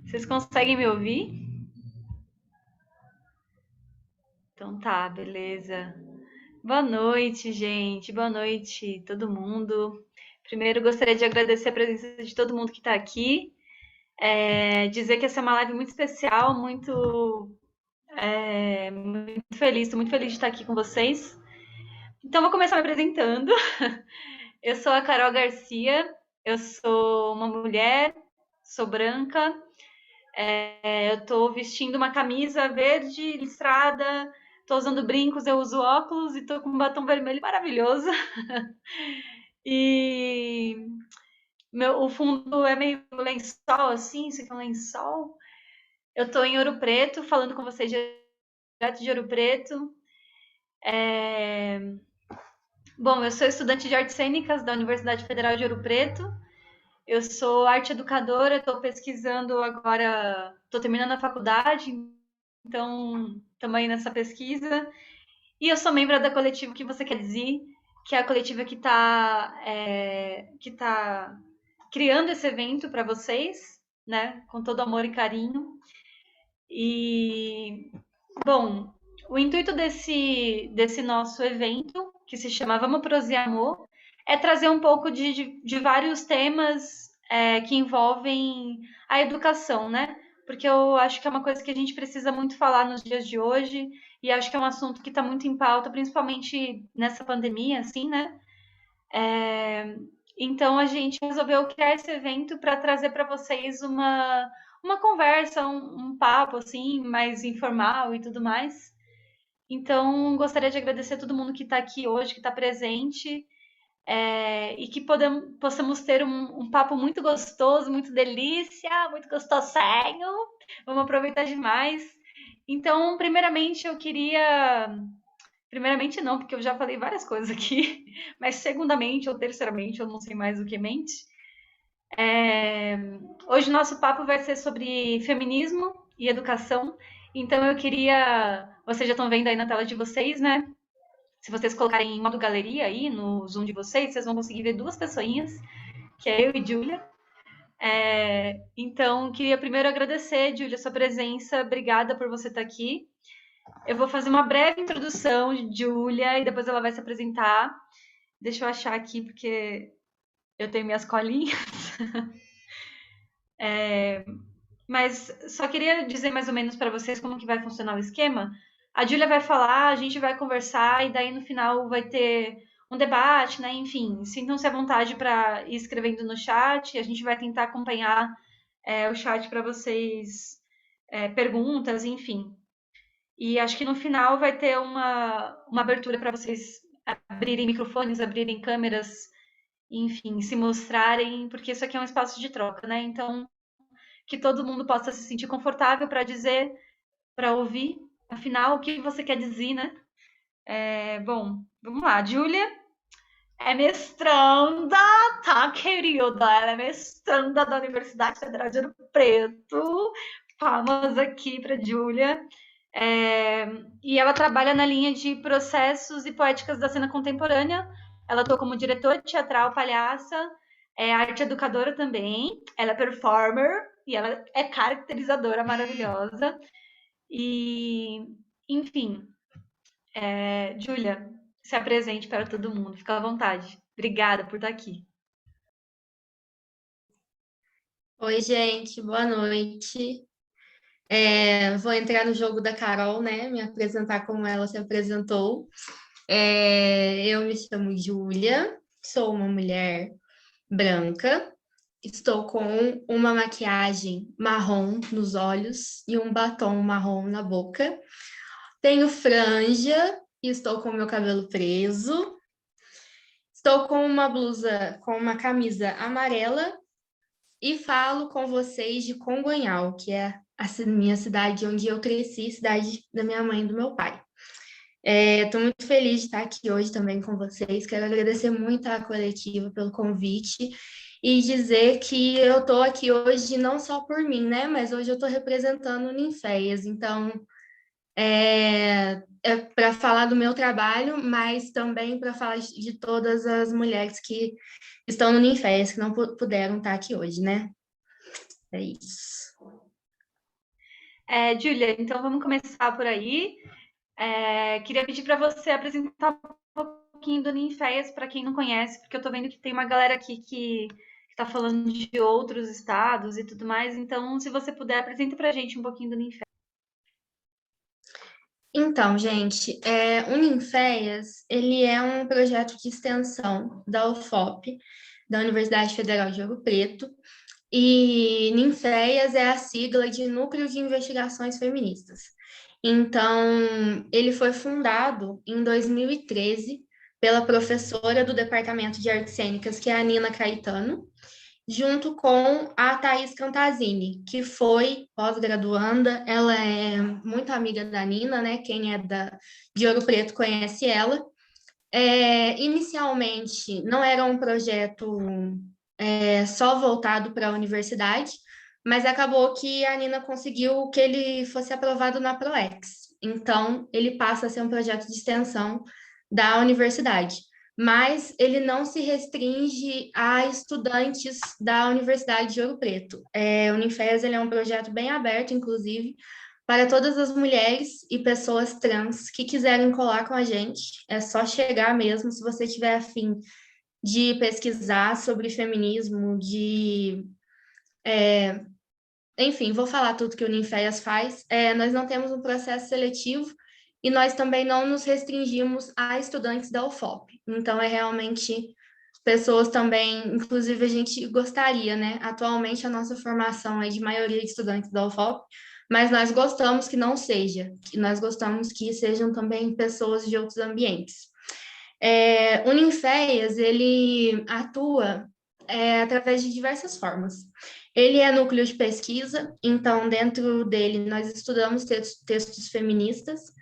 Vocês conseguem me ouvir? Então tá, beleza. Boa noite, gente. Boa noite, todo mundo. Primeiro, gostaria de agradecer a presença de todo mundo que está aqui. Dizer que essa é uma live muito especial, muito feliz, estou muito feliz de estar aqui com vocês. Então, vou começar me apresentando. Eu sou a Carol Garcia, eu sou uma mulher, sou branca, eu estou vestindo uma camisa verde listrada, estou usando brincos, eu uso óculos e estou com um batom vermelho maravilhoso. E o fundo é meio lençol, assim, isso aqui é um lençol. Eu estou em Ouro Preto, falando com vocês direto de Ouro Preto. Bom, eu sou estudante de artes cênicas da Universidade Federal de Ouro Preto. Eu sou arte educadora, estou pesquisando agora, estou terminando a faculdade, então também nessa pesquisa. E eu sou membro da coletiva Que Você Quer Dizer, que é a coletiva que tá criando esse evento para vocês, né, com todo amor e carinho. E, bom, o intuito desse nosso evento, que se chama Vamos Prosear Amor, é trazer um pouco de vários temas que envolvem a educação, né? Porque eu acho que é uma coisa que a gente precisa muito falar nos dias de hoje, e acho que é um assunto que está muito em pauta, principalmente nessa pandemia, assim, né? Então a gente resolveu criar esse evento para trazer para vocês uma conversa, um papo assim, mais informal e tudo mais. Então, gostaria de agradecer a todo mundo que está aqui hoje, que está presente, e que possamos ter um papo muito gostoso, muito delícia, muito gostosinho. Vamos aproveitar demais. Então, primeiramente, eu queria. Primeiramente, não, porque eu já falei várias coisas aqui, mas segundamente ou terceiramente, eu não sei mais o que mente. Hoje o nosso papo vai ser sobre feminismo e educação. Então eu queria. Vocês já estão vendo aí na tela de vocês, né? Se vocês colocarem em modo galeria aí no Zoom de vocês, vocês vão conseguir ver duas pessoinhas, que é eu e Júlia. Então, queria primeiro agradecer, Júlia, sua presença. Obrigada por você estar aqui. Eu vou fazer uma breve introdução de Júlia e depois ela vai se apresentar. Deixa eu achar aqui, porque eu tenho minhas colinhas. Mas só queria dizer mais ou menos para vocês como que vai funcionar o esquema. A Júlia vai falar, a gente vai conversar e daí no final vai ter um debate, né? Enfim, sintam-se à vontade para ir escrevendo no chat. A gente vai tentar acompanhar o chat para vocês, perguntas, enfim. E acho que no final vai ter uma abertura para vocês abrirem microfones, abrirem câmeras, enfim, se mostrarem, porque isso aqui é um espaço de troca, né? Então, que todo mundo possa se sentir confortável para dizer, para ouvir, afinal, o que você quer dizer, né? Bom, vamos lá. Júlia é mestranda, tá, querida? Ela é mestranda da Universidade Federal de Ouro Preto. Palmas aqui para Júlia. E ela trabalha na linha de processos e poéticas da cena contemporânea. Ela atua como diretora teatral, palhaça, é arte educadora também. Ela é performer e ela é caracterizadora maravilhosa. E, enfim, Júlia, se apresente para todo mundo. Fica à vontade. Obrigada por estar aqui. Oi, gente, boa noite. Vou entrar no jogo da Carol, né? Me apresentar como ela se apresentou. Eu me chamo Júlia, sou uma mulher branca, estou com uma maquiagem marrom nos olhos e um batom marrom na boca. Tenho franja e estou com meu cabelo preso. Estou com uma blusa, com uma camisa amarela e falo com vocês de Congonhal, que é a minha cidade onde eu cresci, cidade da minha mãe e do meu pai. Estou muito feliz de estar aqui hoje também com vocês. Quero agradecer muito à coletiva pelo convite e dizer que eu estou aqui hoje não só por mim, né? Mas hoje eu estou representando o Ninféias. Então, é para falar do meu trabalho, mas também para falar de todas as mulheres que estão no Ninféias, que não puderam estar aqui hoje, né? É isso. Júlia, então vamos começar por aí. Queria pedir para você apresentar um pouquinho do Ninféias para quem não conhece, porque eu estou vendo que tem uma galera aqui que está falando de outros estados e tudo mais. Então, se você puder, apresenta para a gente um pouquinho do Ninféias. Então, gente, o Ninféias, ele é um projeto de extensão da UFOP, da Universidade Federal de Ouro Preto, e Ninféias é a sigla de Núcleo de Investigações Feministas. Então, ele foi fundado em 2013 pela professora do Departamento de Artes Cênicas, que é a Nina Caetano, junto com a Thaís Cantazini, que foi pós-graduanda. Ela é muito amiga da Nina, né? Quem é de Ouro Preto conhece ela. Inicialmente, não era um projeto só voltado para a universidade, mas acabou que a Nina conseguiu que ele fosse aprovado na ProEx. Então, ele passa a ser um projeto de extensão da universidade, mas ele não se restringe a estudantes da Universidade de Ouro Preto. O Unifes ele é um projeto bem aberto, inclusive, para todas as mulheres e pessoas trans que quiserem colar com a gente. É só chegar mesmo, se você tiver afim de pesquisar sobre feminismo, enfim, vou falar tudo que o Ninféias faz. Nós não temos um processo seletivo e nós também não nos restringimos a estudantes da UFOP. Então, é realmente pessoas também, inclusive a gente gostaria, né? Atualmente a nossa formação é de maioria de estudantes da UFOP, mas nós gostamos que não seja, que nós gostamos que sejam também pessoas de outros ambientes. O Ninféias, ele atua através de diversas formas. Ele é núcleo de pesquisa, então dentro dele nós estudamos textos feministas.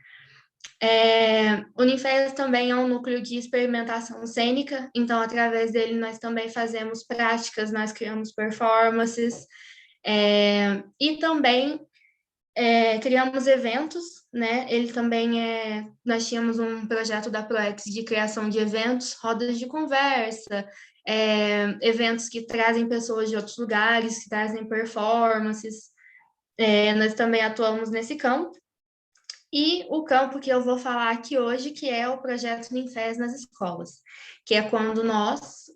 O Ninféias também é um núcleo de experimentação cênica, então através dele nós também fazemos práticas, nós criamos performances, e também criamos eventos, né? Ele também nós tínhamos um projeto da ProEx de criação de eventos, rodas de conversa, eventos que trazem pessoas de outros lugares, que trazem performances. Nós também atuamos nesse campo. E o campo que eu vou falar aqui hoje, que é o projeto Ninfés nas escolas, que é quando nós,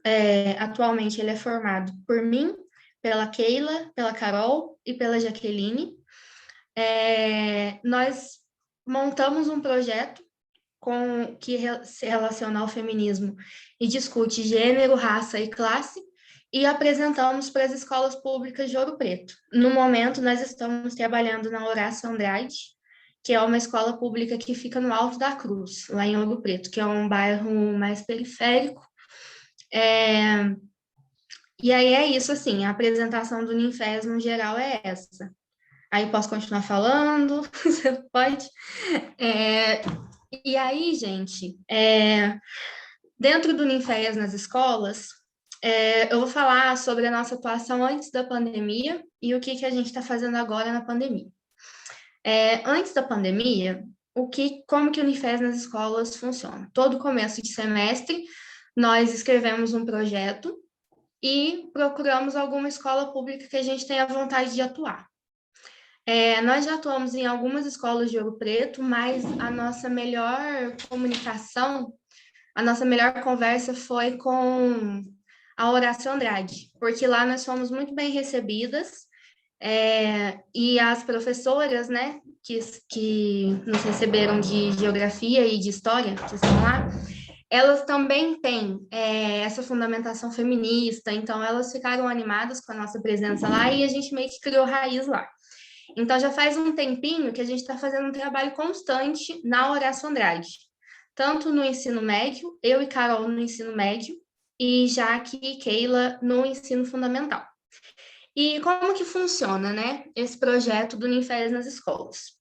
atualmente ele é formado por mim, pela Keila, pela Carol e pela Jaqueline. Nós montamos um projeto que se relaciona ao feminismo e discute gênero, raça e classe, e apresentamos para as escolas públicas de Ouro Preto. No momento, nós estamos trabalhando na Horácio Andrade, que é uma escola pública que fica no Alto da Cruz, lá em Ouro Preto, que é um bairro mais periférico. E aí é isso, assim, a apresentação do Ninfés, no geral, é essa. Aí posso continuar falando? Você pode? E aí, gente, dentro do Ninféias nas escolas, eu vou falar sobre a nossa atuação antes da pandemia e o que a gente está fazendo agora na pandemia. Antes da pandemia, como que o Unifés nas escolas funciona? Todo começo de semestre, nós escrevemos um projeto e procuramos alguma escola pública que a gente tenha vontade de atuar. Nós já atuamos em algumas escolas de Ouro Preto, mas a nossa melhor comunicação, a nossa melhor conversa foi com a Horácio Andrade, porque lá nós fomos muito bem recebidas, e as professoras, né, que nos receberam de geografia e de história, que estão lá, elas também têm essa fundamentação feminista, então elas ficaram animadas com a nossa presença lá e a gente meio que criou raiz lá. Então, já faz um tempinho que a gente está fazendo um trabalho constante na Horácio Andrade, tanto no ensino médio, eu e Carol no ensino médio, e Jaque e Keila no ensino fundamental. E como que funciona, né, esse projeto do Ninféias nas escolas?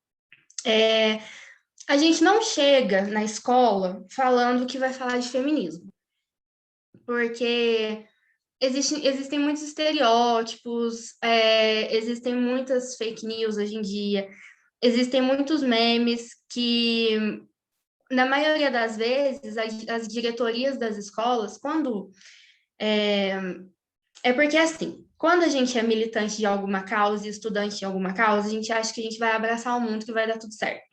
A gente não chega na escola falando que vai falar de feminismo, porque existem muitos estereótipos, existem muitas fake news hoje em dia, existem muitos memes que, na maioria das vezes, as diretorias das escolas, quando... É porque, assim, Quando a gente é militante de alguma causa e estudante de alguma causa, a gente acha que a gente vai abraçar o mundo, que vai dar tudo certo.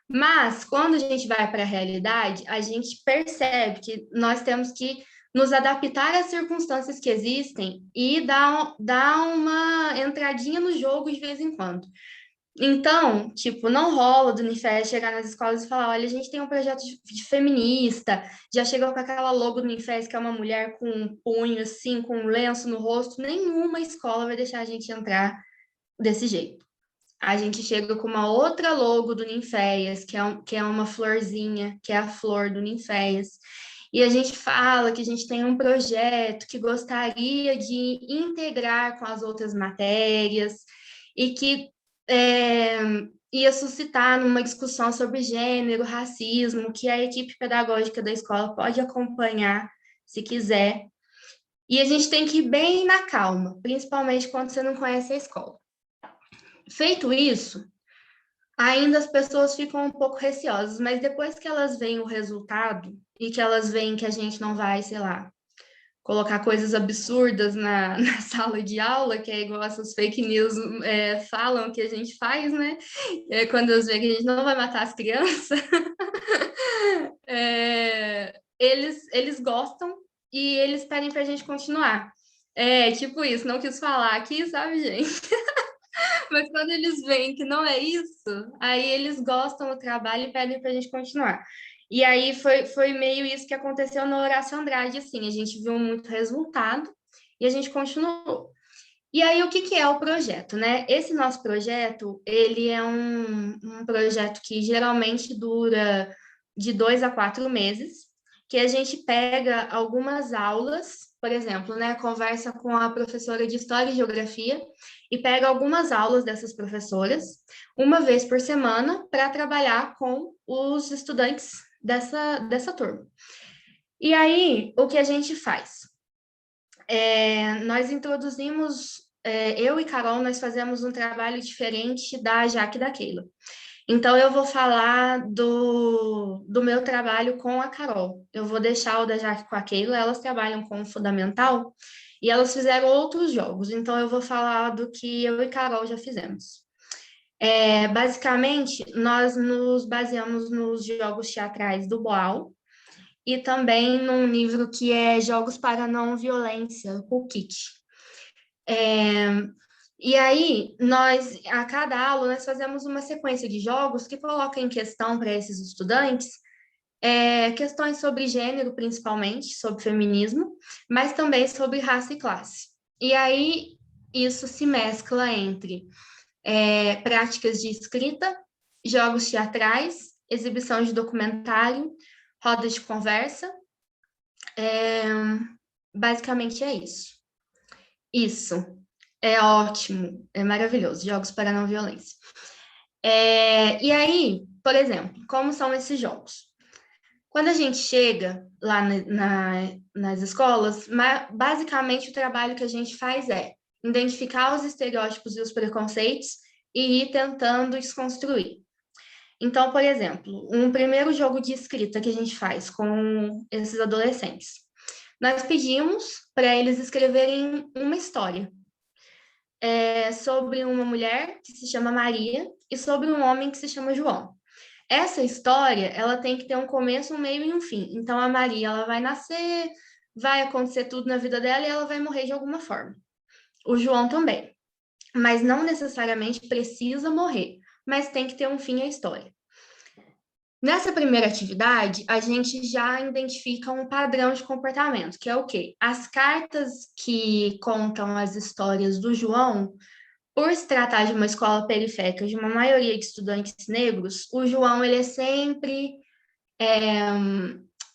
Mas, quando a gente vai para a realidade, a gente percebe que nós temos que nos adaptar às circunstâncias que existem e dar uma entradinha no jogo de vez em quando. Então, tipo, não rola do Unifesp chegar nas escolas e falar, olha, a gente tem um projeto de feminista, já chegou com aquela logo do Unifesp, que é uma mulher com um punho, assim, com um lenço no rosto, nenhuma escola vai deixar a gente entrar desse jeito. A gente chega com uma outra logo do Ninféias, que é uma florzinha, que é a flor do Ninféias. E a gente fala que a gente tem um projeto que gostaria de integrar com as outras matérias e que ia suscitar numa discussão sobre gênero, racismo, que a equipe pedagógica da escola pode acompanhar se quiser. E a gente tem que ir bem na calma, principalmente quando você não conhece a escola. Feito isso, ainda as pessoas ficam um pouco receosas, mas depois que elas veem o resultado e que elas veem que a gente não vai, sei lá, colocar coisas absurdas na sala de aula, que é igual essas fake news falam que a gente faz, né? Quando eles veem que a gente não vai matar as crianças, eles gostam e eles pedem para a gente continuar. É tipo isso, não quis falar aqui, sabe, gente? Mas quando eles veem que não é isso, aí eles gostam do trabalho e pedem para a gente continuar. E aí foi meio isso que aconteceu no Horácio Andrade, assim, a gente viu muito resultado e a gente continuou. E aí, o que é o projeto, né? Esse nosso projeto, ele é um projeto que geralmente dura de 2 a 4 meses, que a gente pega algumas aulas, por exemplo, né? Conversa com a professora de História e Geografia e pega algumas aulas dessas professoras, uma vez por semana, para trabalhar com os estudantes dessa turma. E aí, o que a gente faz? Nós introduzimos, eu e Carol, nós fazemos um trabalho diferente da Jaque e da Keila. Então, eu vou falar do meu trabalho com a Carol. Eu vou deixar o da Jaque com a Keila, elas trabalham com o fundamental e elas fizeram outros jogos. Então, eu vou falar do que eu e Carol já fizemos. Basicamente, nós nos baseamos nos jogos teatrais do Boal, e também num livro que é Jogos para Não Violência, o Kit. E aí, a cada aula, nós fazemos uma sequência de jogos que coloca em questão para esses estudantes questões sobre gênero, principalmente, sobre feminismo, mas também sobre raça e classe. E aí, isso se mescla entre práticas de escrita, jogos teatrais, exibição de documentário, rodas de conversa. Basicamente é isso. Isso. É ótimo, é maravilhoso. Jogos para não violência. E aí, por exemplo, como são esses jogos? Quando a gente chega lá nas escolas, basicamente o trabalho que a gente faz é identificar os estereótipos e os preconceitos e ir tentando desconstruir. Então, por exemplo, um primeiro jogo de escrita que a gente faz com esses adolescentes. Nós pedimos para eles escreverem uma história sobre uma mulher que se chama Maria e sobre um homem que se chama João. Essa história, ela tem que ter um começo, um meio e um fim. Então, a Maria, ela vai nascer, vai acontecer tudo na vida dela e ela vai morrer de alguma forma. O João também. Mas não necessariamente precisa morrer, mas tem que ter um fim à história. Nessa primeira atividade, a gente já identifica um padrão de comportamento, que é o quê? As cartas que contam as histórias do João, por se tratar de uma escola periférica de uma maioria de estudantes negros, o João ele é sempre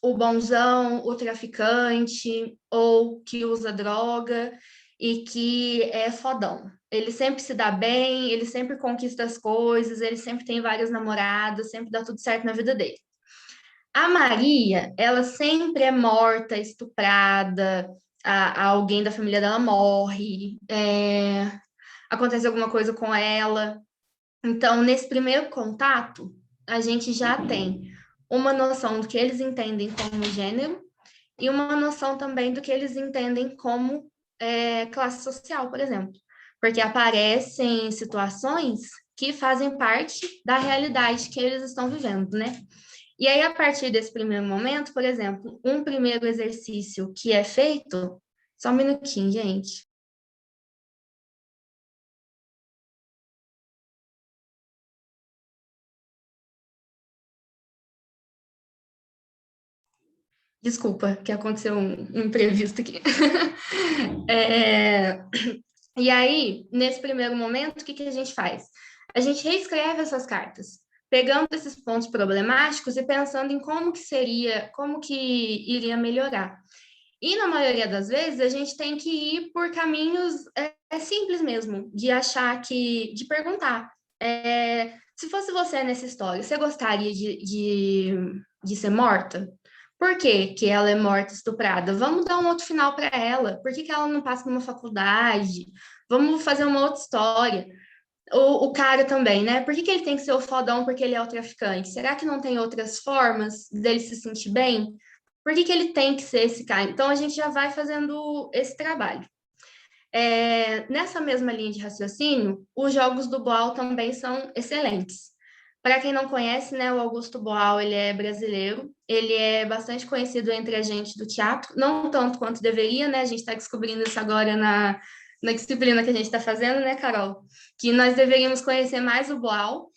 o bonzão, o traficante, ou que usa droga e que é fodão. Ele sempre se dá bem, ele sempre conquista as coisas, ele sempre tem várias namoradas, sempre dá tudo certo na vida dele. A Maria, ela sempre é morta, estuprada, alguém da família dela morre, acontece alguma coisa com ela. Então, nesse primeiro contato, a gente já tem uma noção do que eles entendem como gênero e uma noção também do que eles entendem como classe social, por exemplo, porque aparecem situações que fazem parte da realidade que eles estão vivendo, né? E aí, a partir desse primeiro momento, por exemplo, um primeiro exercício que é feito, só um minutinho, gente. Desculpa, que aconteceu um imprevisto aqui. É, e aí, nesse primeiro momento, o que a gente faz? A gente reescreve essas cartas, pegando esses pontos problemáticos e pensando em como que seria, como que iria melhorar. E na maioria das vezes a gente tem que ir por caminhos simples mesmo, de achar que, de perguntar. Se fosse você nessa história, você gostaria de ser morta? Por que que ela é morta, estuprada? Vamos dar um outro final para ela. Por que que ela não passa numa faculdade? Vamos fazer uma outra história. O cara também, né? Por que que ele tem que ser o fodão porque ele é o traficante? Será que não tem outras formas dele se sentir bem? Por que que ele tem que ser esse cara? Então, a gente já vai fazendo esse trabalho. Nessa mesma linha de raciocínio, os jogos do Boal também são excelentes. Para quem não conhece, né, o Augusto Boal, ele é brasileiro, ele é bastante conhecido entre a gente do teatro, não tanto quanto deveria, né, a gente está descobrindo isso agora na disciplina que a gente está fazendo, né, Carol? Que nós deveríamos conhecer mais o Boal,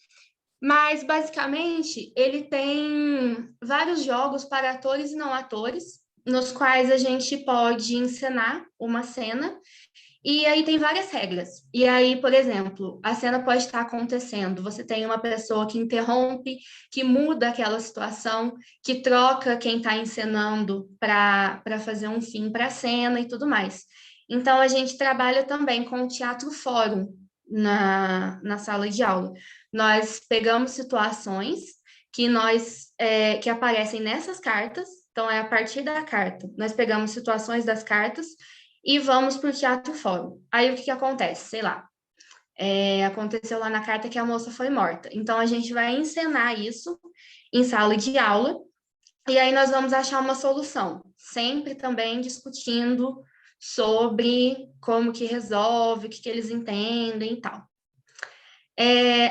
mas basicamente ele tem vários jogos para atores e não atores, nos quais a gente pode encenar uma cena e aí tem várias regras. E aí, por exemplo, a cena pode estar acontecendo, você tem uma pessoa que interrompe, que muda aquela situação, que troca quem está encenando para fazer um fim para a cena e tudo mais. Então, a gente trabalha também com o teatro fórum na sala de aula. Nós pegamos situações que aparecem nessas cartas, então é a partir da carta. Nós pegamos situações das cartas e vamos para o teatro fórum. Aí o que acontece? Sei lá, aconteceu lá na carta que a moça foi morta. Então a gente vai encenar isso em sala de aula e aí nós vamos achar uma solução, sempre também discutindo sobre como que resolve, o que eles entendem e tal.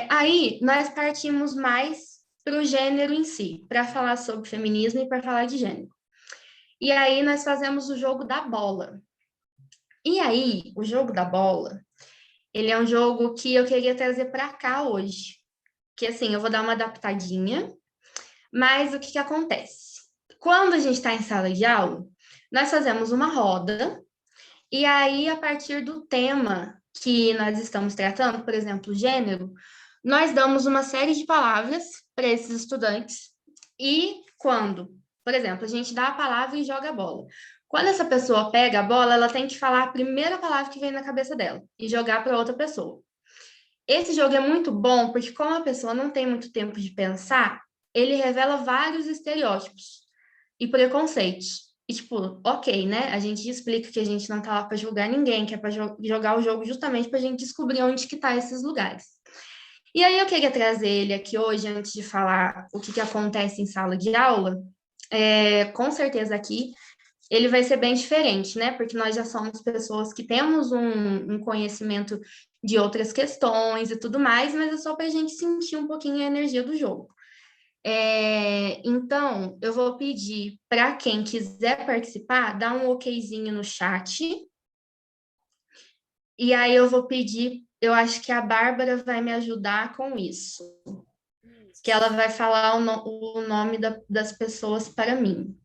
Aí nós partimos mais para o gênero em si, para falar sobre feminismo e para falar de gênero. E aí nós fazemos o jogo da bola. E aí, o jogo da bola, ele é um jogo que eu queria trazer para cá hoje. Que assim, eu vou dar uma adaptadinha, mas o que acontece? Quando a gente está em sala de aula, nós fazemos uma roda, e aí, a partir do tema que nós estamos tratando, por exemplo, gênero, nós damos uma série de palavras para esses estudantes, e quando, por exemplo, a gente dá a palavra e joga a bola. Quando essa pessoa pega a bola, ela tem que falar a primeira palavra que vem na cabeça dela e jogar para outra pessoa. Esse jogo é muito bom porque, como a pessoa não tem muito tempo de pensar, ele revela vários estereótipos e preconceitos. E, tipo, ok, né? A gente explica que a gente não tá lá para julgar ninguém, que é para jogar o jogo justamente para a gente descobrir onde que tá esses lugares. E aí eu queria trazer ele aqui hoje, antes de falar o que acontece em sala de aula. Com certeza aqui ele vai ser bem diferente, né? Porque nós já somos pessoas que temos um conhecimento de outras questões e tudo mais, mas é só para a gente sentir um pouquinho a energia do jogo. Então, eu vou pedir para quem quiser participar, dar um okzinho no chat. E aí eu vou pedir, eu acho que a Bárbara vai me ajudar com isso. Que ela vai falar o nome das pessoas para mim.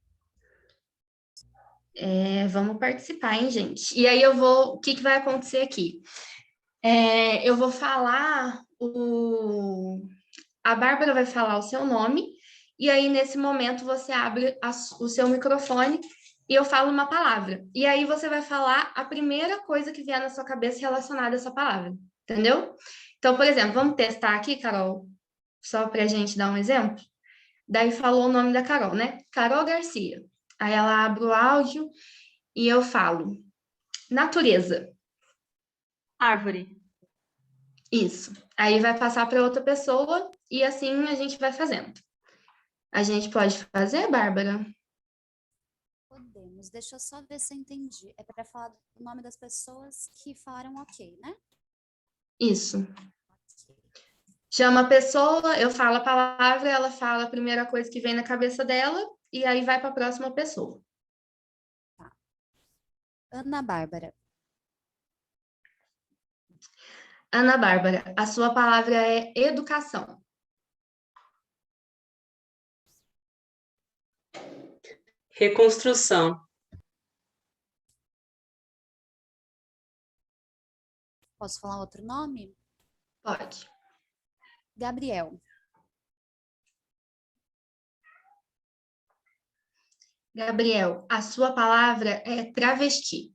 Vamos participar, hein, gente? E aí o que vai acontecer aqui? Eu vou falar a Bárbara vai falar o seu nome, e aí nesse momento você abre o seu microfone e eu falo uma palavra. E aí você vai falar a primeira coisa que vier na sua cabeça relacionada a essa palavra, entendeu? Então, por exemplo, vamos testar aqui, Carol, só para a gente dar um exemplo. Daí falou o nome da Carol, né? Carol Garcia. Aí ela abre o áudio e eu falo, natureza. Árvore. Isso. Aí vai passar para outra pessoa e assim a gente vai fazendo. A gente pode fazer, Bárbara? Vamos, deixa eu só ver se eu entendi. É para falar o nome das pessoas que falaram ok, né? Isso. Ok. Chama a pessoa, eu falo a palavra, ela fala a primeira coisa que vem na cabeça dela, e aí vai para a próxima pessoa. Ana Bárbara. Ana Bárbara, a sua palavra é educação. Reconstrução. Posso falar outro nome? Pode. Gabriel. Gabriel, a sua palavra é travesti.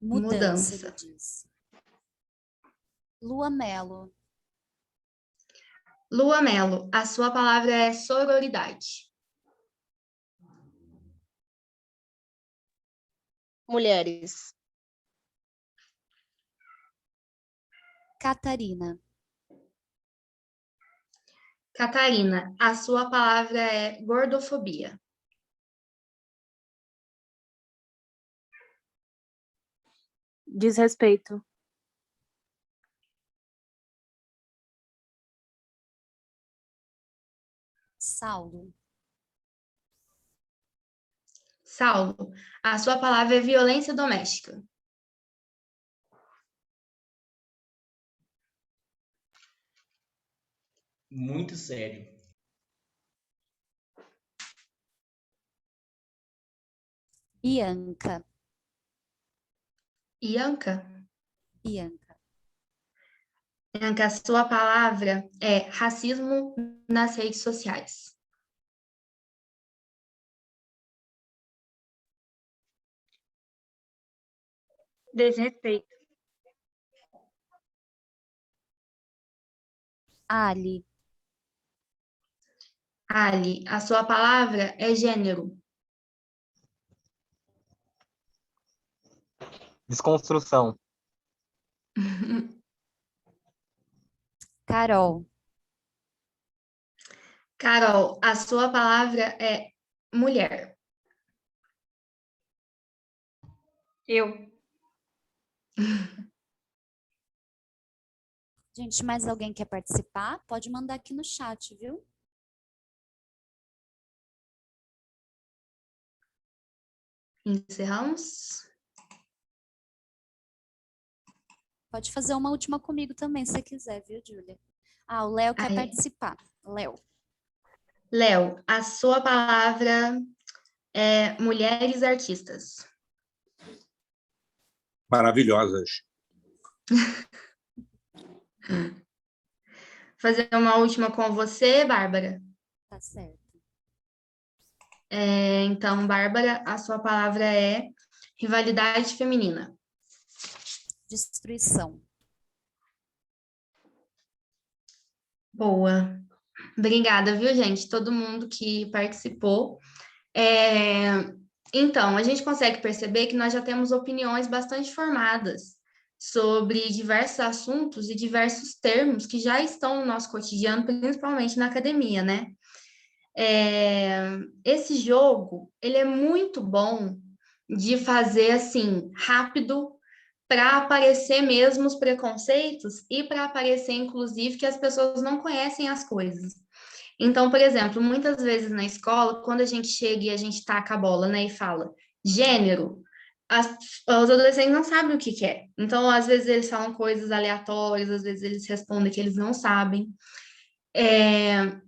Mudança, Mudança. ele diz. Lua Melo. Lua Melo, a sua palavra é sororidade. Mulheres. Catarina. Catarina, a sua palavra é gordofobia. Desrespeito. Saulo. Saulo, a sua palavra é violência doméstica. Muito sério. Bianca. Ianca, Bianca. Bianca, a sua palavra é racismo nas redes sociais. Desrespeito. Ali. Ali, a sua palavra é gênero. Desconstrução. Carol. Carol, a sua palavra é mulher. Eu. Gente, mais alguém quer participar? Pode mandar aqui no chat, viu? Encerramos. Pode fazer uma última comigo também, se você quiser, viu, Júlia? Ah, o Léo quer Aí. participar. Léo. Léo, a sua palavra é mulheres artistas. Maravilhosas. Fazer uma última com você, Bárbara. Tá certo. Então, Bárbara, a sua palavra é rivalidade feminina. Destruição. Boa. Obrigada, viu, gente? Todo mundo que participou. Então, a gente consegue perceber que nós já temos opiniões bastante formadas sobre diversos assuntos e diversos termos que já estão no nosso cotidiano, principalmente na academia, né? Esse jogo, ele é muito bom de fazer, assim, rápido, para aparecer mesmo os preconceitos e para aparecer, inclusive, que as pessoas não conhecem as coisas. Então, por exemplo, muitas vezes na escola, quando a gente chega e a gente taca a bola, né, e fala gênero, os adolescentes não sabem o que que é. Então, às vezes eles falam coisas aleatórias, às vezes eles respondem que eles não sabem.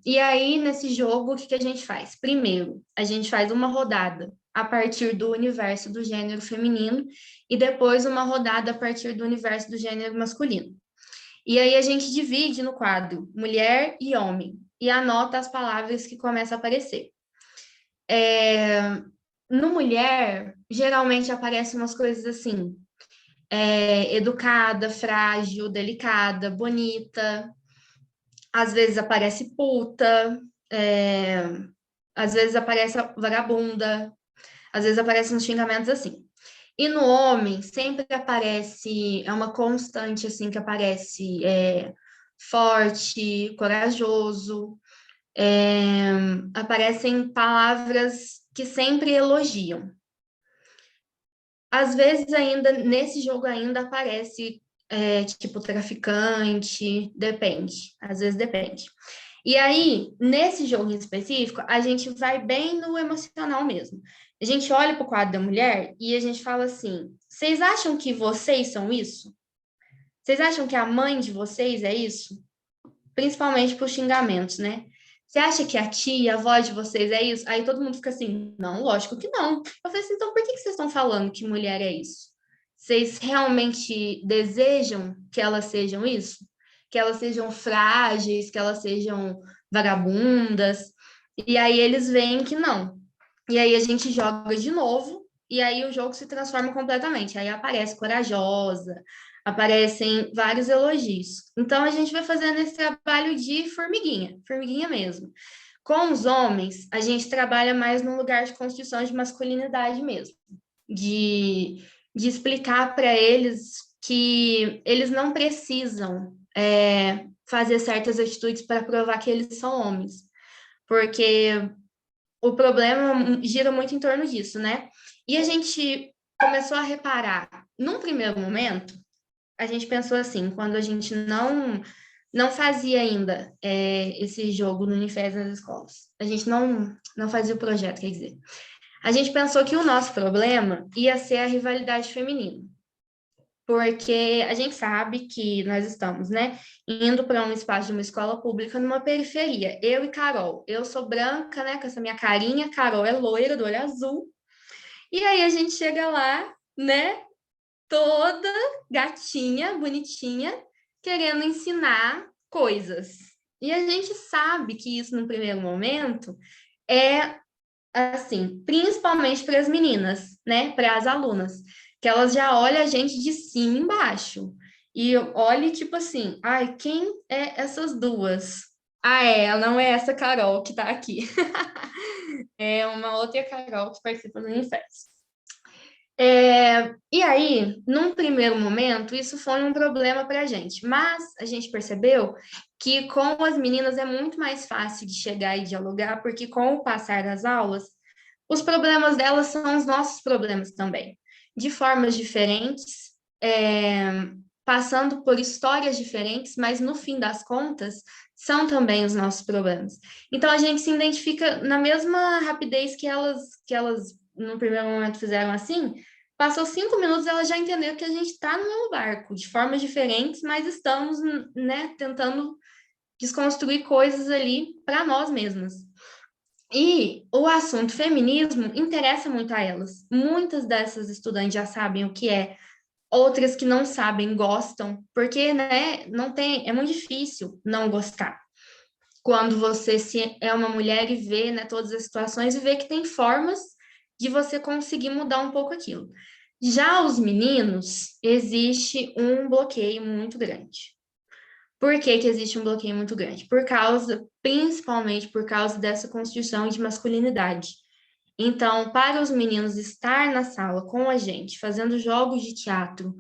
E aí, nesse jogo, o que que a gente faz? Primeiro, a gente faz uma rodada a partir do universo do gênero feminino e depois uma rodada a partir do universo do gênero masculino. E aí a gente divide no quadro mulher e homem e anota as palavras que começam a aparecer. No mulher, geralmente aparecem umas coisas assim, educada, frágil, delicada, bonita, às vezes aparece puta, às vezes aparece vagabunda, às vezes aparecem uns xingamentos assim. E no homem sempre aparece, é uma constante assim que aparece forte, corajoso, aparecem palavras que sempre elogiam. Às vezes ainda, nesse jogo ainda aparece tipo traficante, depende, às vezes depende. E aí, nesse jogo em específico, a gente vai bem no emocional mesmo. A gente olha para o quadro da mulher e a gente fala assim: vocês acham que vocês são isso? Vocês acham que a mãe de vocês é isso? Principalmente por xingamentos, né? Você acha que a tia, a avó de vocês é isso? Aí todo mundo fica assim: não, lógico que não. Eu falei assim: então por que vocês estão falando que mulher é isso? Vocês realmente desejam que elas sejam isso? Que elas sejam frágeis, que elas sejam vagabundas? E aí eles veem que não. E aí a gente joga de novo, e aí o jogo se transforma completamente. Aí aparece corajosa, aparecem vários elogios. Então a gente vai fazendo esse trabalho de formiguinha, formiguinha mesmo. Com os homens, a gente trabalha mais num lugar de construção de masculinidade mesmo, de explicar para eles que eles não precisam fazer certas atitudes para provar que eles são homens, porque o problema gira muito em torno disso, né? E a gente começou a reparar, num primeiro momento, a gente pensou assim, quando a gente não fazia ainda esse jogo no Unifes nas escolas, a gente não fazia o projeto, quer dizer, a gente pensou que o nosso problema ia ser a rivalidade feminina, porque a gente sabe que nós estamos, né, indo para um espaço de uma escola pública numa periferia. Eu e Carol, eu sou branca, né, com essa minha carinha, Carol é loira, do olho azul. E aí a gente chega lá, né, toda gatinha, bonitinha, querendo ensinar coisas. E a gente sabe que isso, no primeiro momento, é assim, principalmente para as meninas, né, para as alunas, que elas já olham a gente de cima e embaixo. E olhe tipo assim, ai, quem é essas duas? Ah, ela não é essa Carol que está aqui. É uma outra Carol que participa do Unifest. E aí, num primeiro momento, isso foi um problema para a gente, mas a gente percebeu que com as meninas é muito mais fácil de chegar e dialogar, porque com o passar das aulas, os problemas delas são os nossos problemas também, de formas diferentes, passando por histórias diferentes, mas no fim das contas, são também os nossos problemas. Então, a gente se identifica na mesma rapidez que elas no primeiro momento fizeram assim. Passou 5 minutos, ela já entendeu que a gente está no mesmo barco, de formas diferentes, mas estamos, né, tentando desconstruir coisas ali para nós mesmas. E o assunto feminismo interessa muito a elas. Muitas dessas estudantes já sabem o que é, outras que não sabem gostam, porque, né, não tem, é muito difícil não gostar. Quando você é uma mulher e vê, né, todas as situações e vê que tem formas de você conseguir mudar um pouco aquilo. Já os meninos, existe um bloqueio muito grande. Por que que existe um bloqueio muito grande? Principalmente por causa dessa construção de masculinidade. Então, para os meninos estar na sala com a gente, fazendo jogos de teatro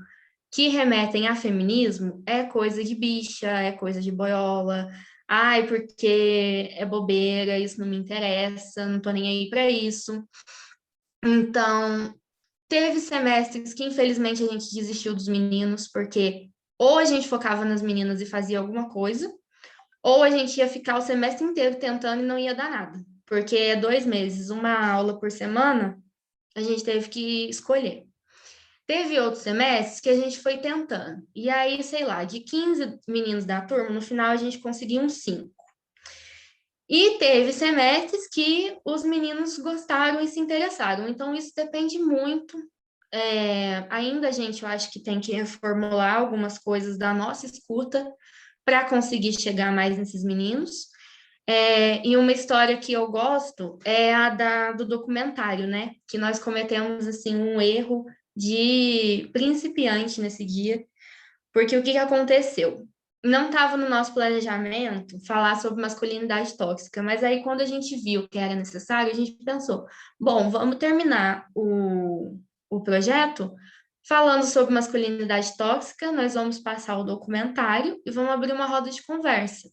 que remetem a feminismo, é coisa de bicha, é coisa de boiola. Ai, porque é bobeira, isso não me interessa, não tô nem aí para isso. Então, teve semestres que, infelizmente, a gente desistiu dos meninos, porque ou a gente focava nas meninas e fazia alguma coisa, ou a gente ia ficar o semestre inteiro tentando e não ia dar nada. Porque é 2 meses, uma aula por semana, a gente teve que escolher. Teve outros semestres que a gente foi tentando. E aí, sei lá, de 15 meninos da turma, no final a gente conseguiu uns 5. E teve semestres que os meninos gostaram e se interessaram. Então, isso depende muito. Ainda, gente, eu acho que tem que reformular algumas coisas da nossa escuta para conseguir chegar mais nesses meninos. E uma história que eu gosto é a do documentário, né? Que nós cometemos, assim, um erro de principiante nesse dia, porque o que aconteceu? Não estava no nosso planejamento falar sobre masculinidade tóxica, mas aí quando a gente viu que era necessário, a gente pensou, bom, vamos terminar o projeto, falando sobre masculinidade tóxica, nós vamos passar o documentário e vamos abrir uma roda de conversa.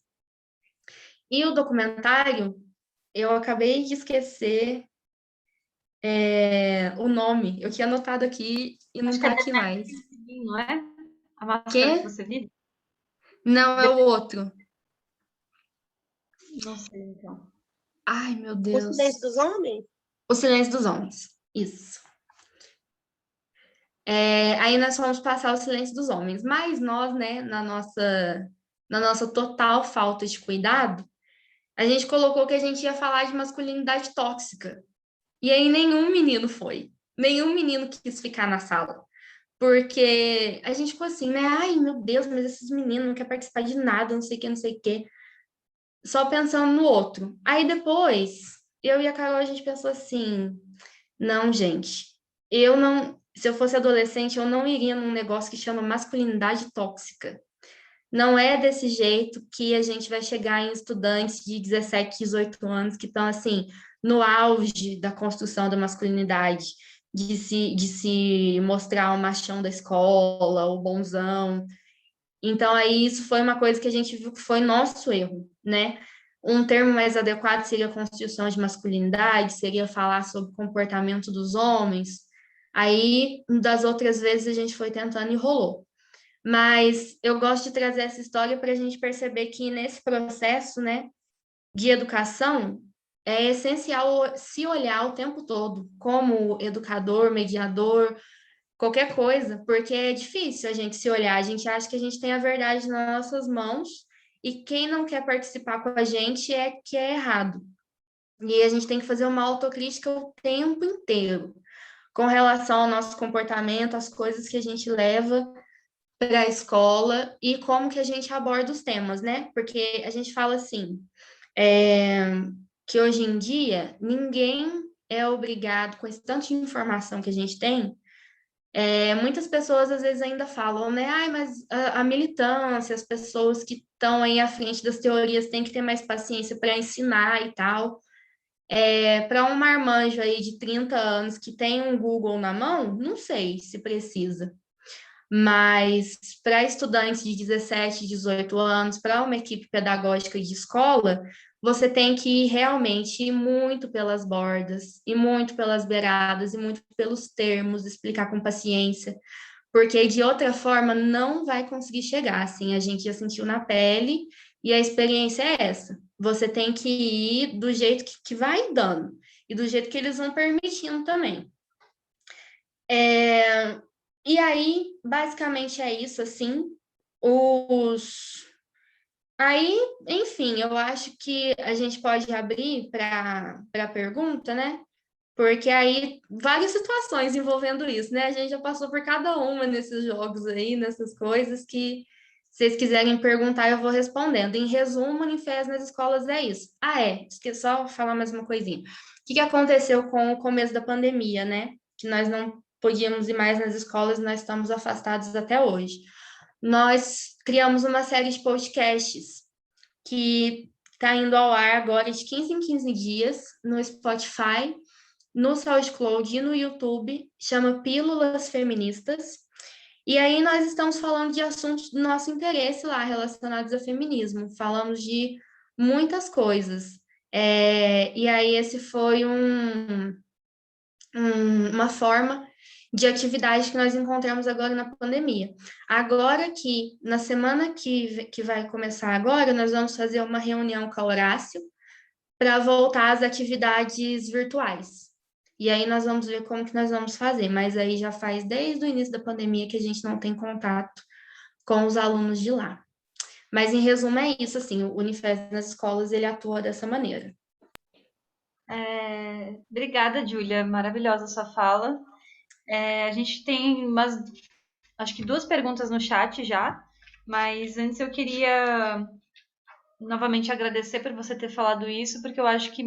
E o documentário, eu acabei de esquecer o nome. Eu tinha anotado aqui e não Acho que é está The aqui Man mais. Within, não é? A máscara que Que? você vive? Não, é o outro. Não sei, então. Ai, meu O Deus. Silêncio dos Homens? O Silêncio dos Homens. Isso. Aí nós vamos passar o Silêncio dos Homens. Mas nós, né, na nossa total falta de cuidado, a gente colocou que a gente ia falar de masculinidade tóxica. E aí nenhum menino foi. Nenhum menino quis ficar na sala. Porque a gente ficou assim, né? Ai, meu Deus, mas esses meninos não querem participar de nada, não sei o que, não sei o que. Só pensando no outro. Aí depois, eu e a Carol, a gente pensou assim, não, gente, eu não, se eu fosse adolescente, eu não iria num negócio que chama masculinidade tóxica. Não é desse jeito que a gente vai chegar em estudantes de 17, 18 anos que estão assim no auge da construção da masculinidade, de se mostrar o machão da escola, o bonzão. Então, aí isso foi uma coisa que a gente viu que foi nosso erro, né? Um termo mais adequado seria construção de masculinidade, seria falar sobre o comportamento dos homens. Aí, das outras vezes, a gente foi tentando e rolou. Mas eu gosto de trazer essa história para a gente perceber que nesse processo, né, de educação, é essencial se olhar o tempo todo, como educador, mediador, qualquer coisa, porque é difícil a gente se olhar, a gente acha que a gente tem a verdade nas nossas mãos e quem não quer participar com a gente é que é errado. E a gente tem que fazer uma autocrítica o tempo inteiro com relação ao nosso comportamento, as coisas que a gente leva para a escola e como que a gente aborda os temas, né? Porque a gente fala assim, que hoje em dia ninguém é obrigado, com esse tanto de informação que a gente tem, muitas pessoas às vezes ainda falam, né? Ai, mas a militância, as pessoas que estão aí à frente das teorias têm que ter mais paciência para ensinar e tal. Para um marmanjo aí de 30 anos que tem um Google na mão, não sei se precisa. Mas para estudantes de 17, 18 anos, para uma equipe pedagógica de escola, você tem que ir realmente muito pelas bordas, e muito pelas beiradas, e muito pelos termos, explicar com paciência, porque de outra forma não vai conseguir chegar. Assim, a gente já sentiu na pele, e a experiência é essa. Você tem que ir do jeito que vai dando, e do jeito que eles vão permitindo também. E aí, basicamente é isso, assim. Aí, enfim, eu acho que a gente pode abrir para a pergunta, né? Porque aí, várias situações envolvendo isso, né? A gente já passou por cada uma nesses jogos aí, nessas coisas que, se vocês quiserem perguntar, eu vou respondendo. Em resumo, Unifes nas escolas é isso. Esqueci só falar mais uma coisinha. O que aconteceu com o começo da pandemia, né? Que nós não podíamos ir mais nas escolas, nós estamos afastados até hoje. Nós criamos uma série de podcasts que está indo ao ar agora de 15 em 15 dias no Spotify, no SoundCloud e no YouTube, chama Pílulas Feministas. E aí nós estamos falando de assuntos do nosso interesse lá, relacionados ao feminismo. Falamos de muitas coisas. E aí esse foi uma forma de atividade que nós encontramos agora na pandemia. Agora que, na semana que vai começar agora, nós vamos fazer uma reunião com a Horácio para voltar às atividades virtuais. E aí nós vamos ver como que nós vamos fazer, mas aí já faz desde o início da pandemia que a gente não tem contato com os alunos de lá. Mas em resumo é isso, assim, o Unifes nas escolas ele atua dessa maneira. Obrigada, Júlia. Maravilhosa a sua fala. A gente tem acho que 2 perguntas no chat já, mas antes eu queria novamente agradecer por você ter falado isso, porque eu acho que,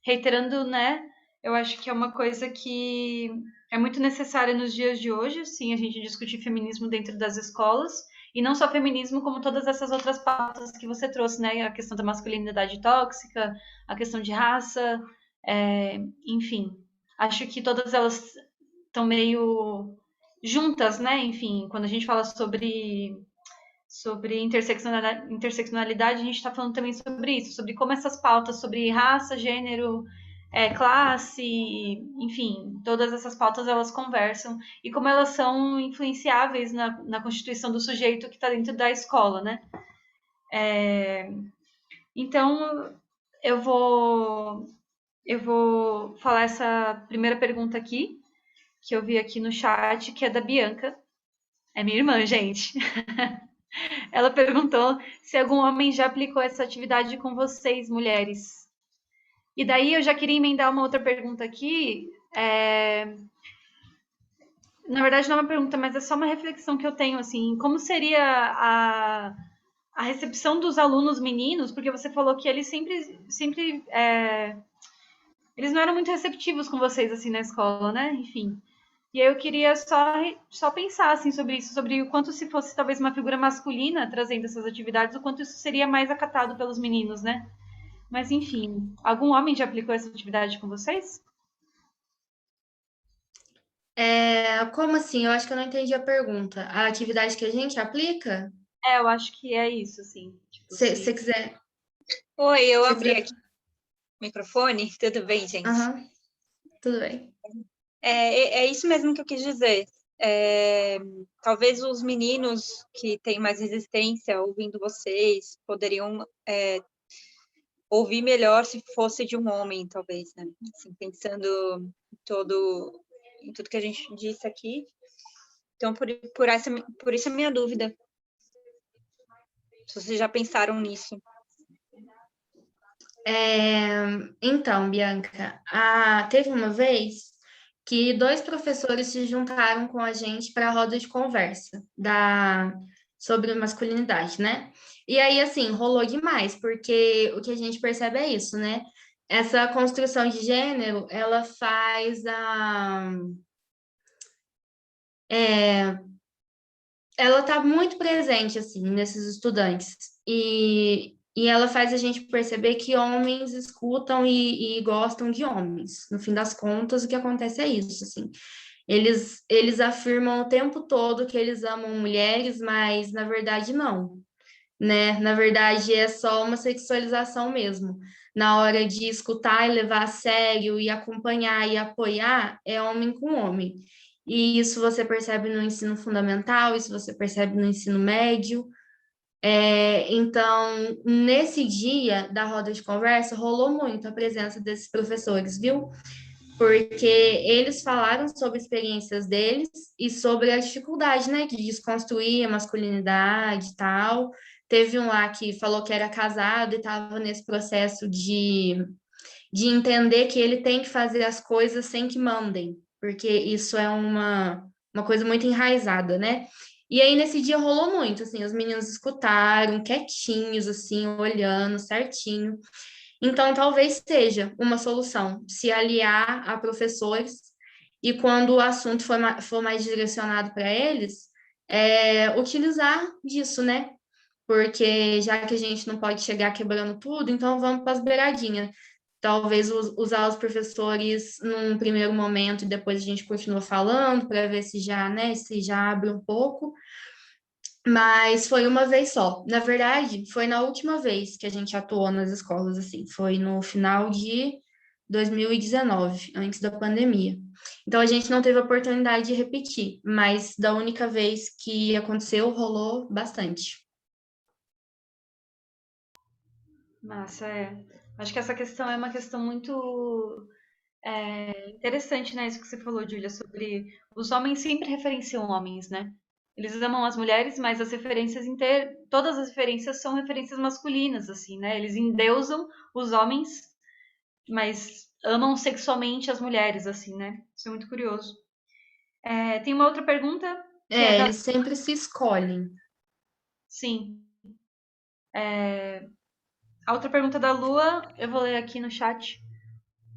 reiterando, né, eu acho que é uma coisa que é muito necessária nos dias de hoje, sim, a gente discutir feminismo dentro das escolas, e não só feminismo, como todas essas outras pautas que você trouxe, né, a questão da masculinidade tóxica, a questão de raça, enfim, acho que todas elas estão meio juntas, né? Enfim, quando a gente fala sobre interseccionalidade, a gente está falando também sobre isso, sobre como essas pautas sobre raça, gênero, classe, enfim, todas essas pautas elas conversam e como elas são influenciáveis na constituição do sujeito que está dentro da escola, né? Então, eu vou falar essa primeira pergunta aqui, que eu vi aqui no chat, que é da Bianca. É minha irmã, gente. Ela perguntou se algum homem já aplicou essa atividade com vocês, mulheres. E daí eu já queria emendar uma outra pergunta aqui. Na verdade, não é uma pergunta, mas é só uma reflexão que eu tenho, assim, como seria a recepção dos alunos meninos, porque você falou que eles sempre eles não eram muito receptivos com vocês, assim, na escola, né? Enfim. E aí eu queria só pensar, assim, sobre isso, sobre o quanto se fosse talvez uma figura masculina trazendo essas atividades, o quanto isso seria mais acatado pelos meninos, né? Mas, enfim, algum homem já aplicou essa atividade com vocês? Como assim? Eu acho que eu não entendi a pergunta. A atividade que a gente aplica? Eu acho que é isso, assim. Tipo, Se você quiser. Oi, eu Se abri quiser... aqui o microfone. Tudo bem, gente? Aham, tudo bem. É isso mesmo que eu quis dizer. Talvez os meninos que têm mais resistência ouvindo vocês poderiam ouvir melhor se fosse de um homem, talvez, né? Assim, pensando em tudo que a gente disse aqui. Então, por isso a minha dúvida. Se vocês já pensaram nisso. Então, Bianca, teve uma vez que 2 professores se juntaram com a gente para a roda de conversa sobre masculinidade, né? E aí, assim, rolou demais, porque o que a gente percebe é isso, né? Essa construção de gênero, ela faz ela está muito presente, assim, nesses estudantes. E ela faz a gente perceber que homens escutam e gostam de homens. No fim das contas, o que acontece é isso, assim. Eles afirmam o tempo todo que eles amam mulheres, mas na verdade não, né? Na verdade é só uma sexualização mesmo. Na hora de escutar e levar a sério e acompanhar e apoiar, é homem com homem. E isso você percebe no ensino fundamental, isso você percebe no ensino médio. Então, nesse dia da roda de conversa, rolou muito a presença desses professores, viu? Porque eles falaram sobre experiências deles e sobre a dificuldade, né, de desconstruir a masculinidade e tal. Teve um lá que falou que era casado e estava nesse processo de entender que ele tem que fazer as coisas sem que mandem, porque isso é uma coisa muito enraizada, né? E aí, nesse dia, rolou muito, assim, os meninos escutaram, quietinhos, assim, olhando certinho. Então, talvez seja uma solução se aliar a professores e, quando o assunto for mais direcionado para eles, utilizar disso, né? Porque já que a gente não pode chegar quebrando tudo, então vamos para as beiradinhas. Talvez usar os professores num primeiro momento e depois a gente continua falando para ver se já, né, se já abre um pouco. Mas foi uma vez só. Na verdade, foi na última vez que a gente atuou nas escolas, assim. Foi no final de 2019, antes da pandemia. Então, a gente não teve a oportunidade de repetir, mas da única vez que aconteceu, rolou bastante. Massa, Acho que essa questão é uma questão muito interessante, né? Isso que você falou, Júlia, sobre os homens sempre referenciam homens, né? Eles amam as mulheres, mas as referências todas as referências são referências masculinas, assim, né? Eles endeusam os homens, mas amam sexualmente as mulheres, assim, né? Isso é muito curioso. Tem uma outra pergunta que é da... Eles sempre se escolhem. Sim. A outra pergunta da Lua, eu vou ler aqui no chat.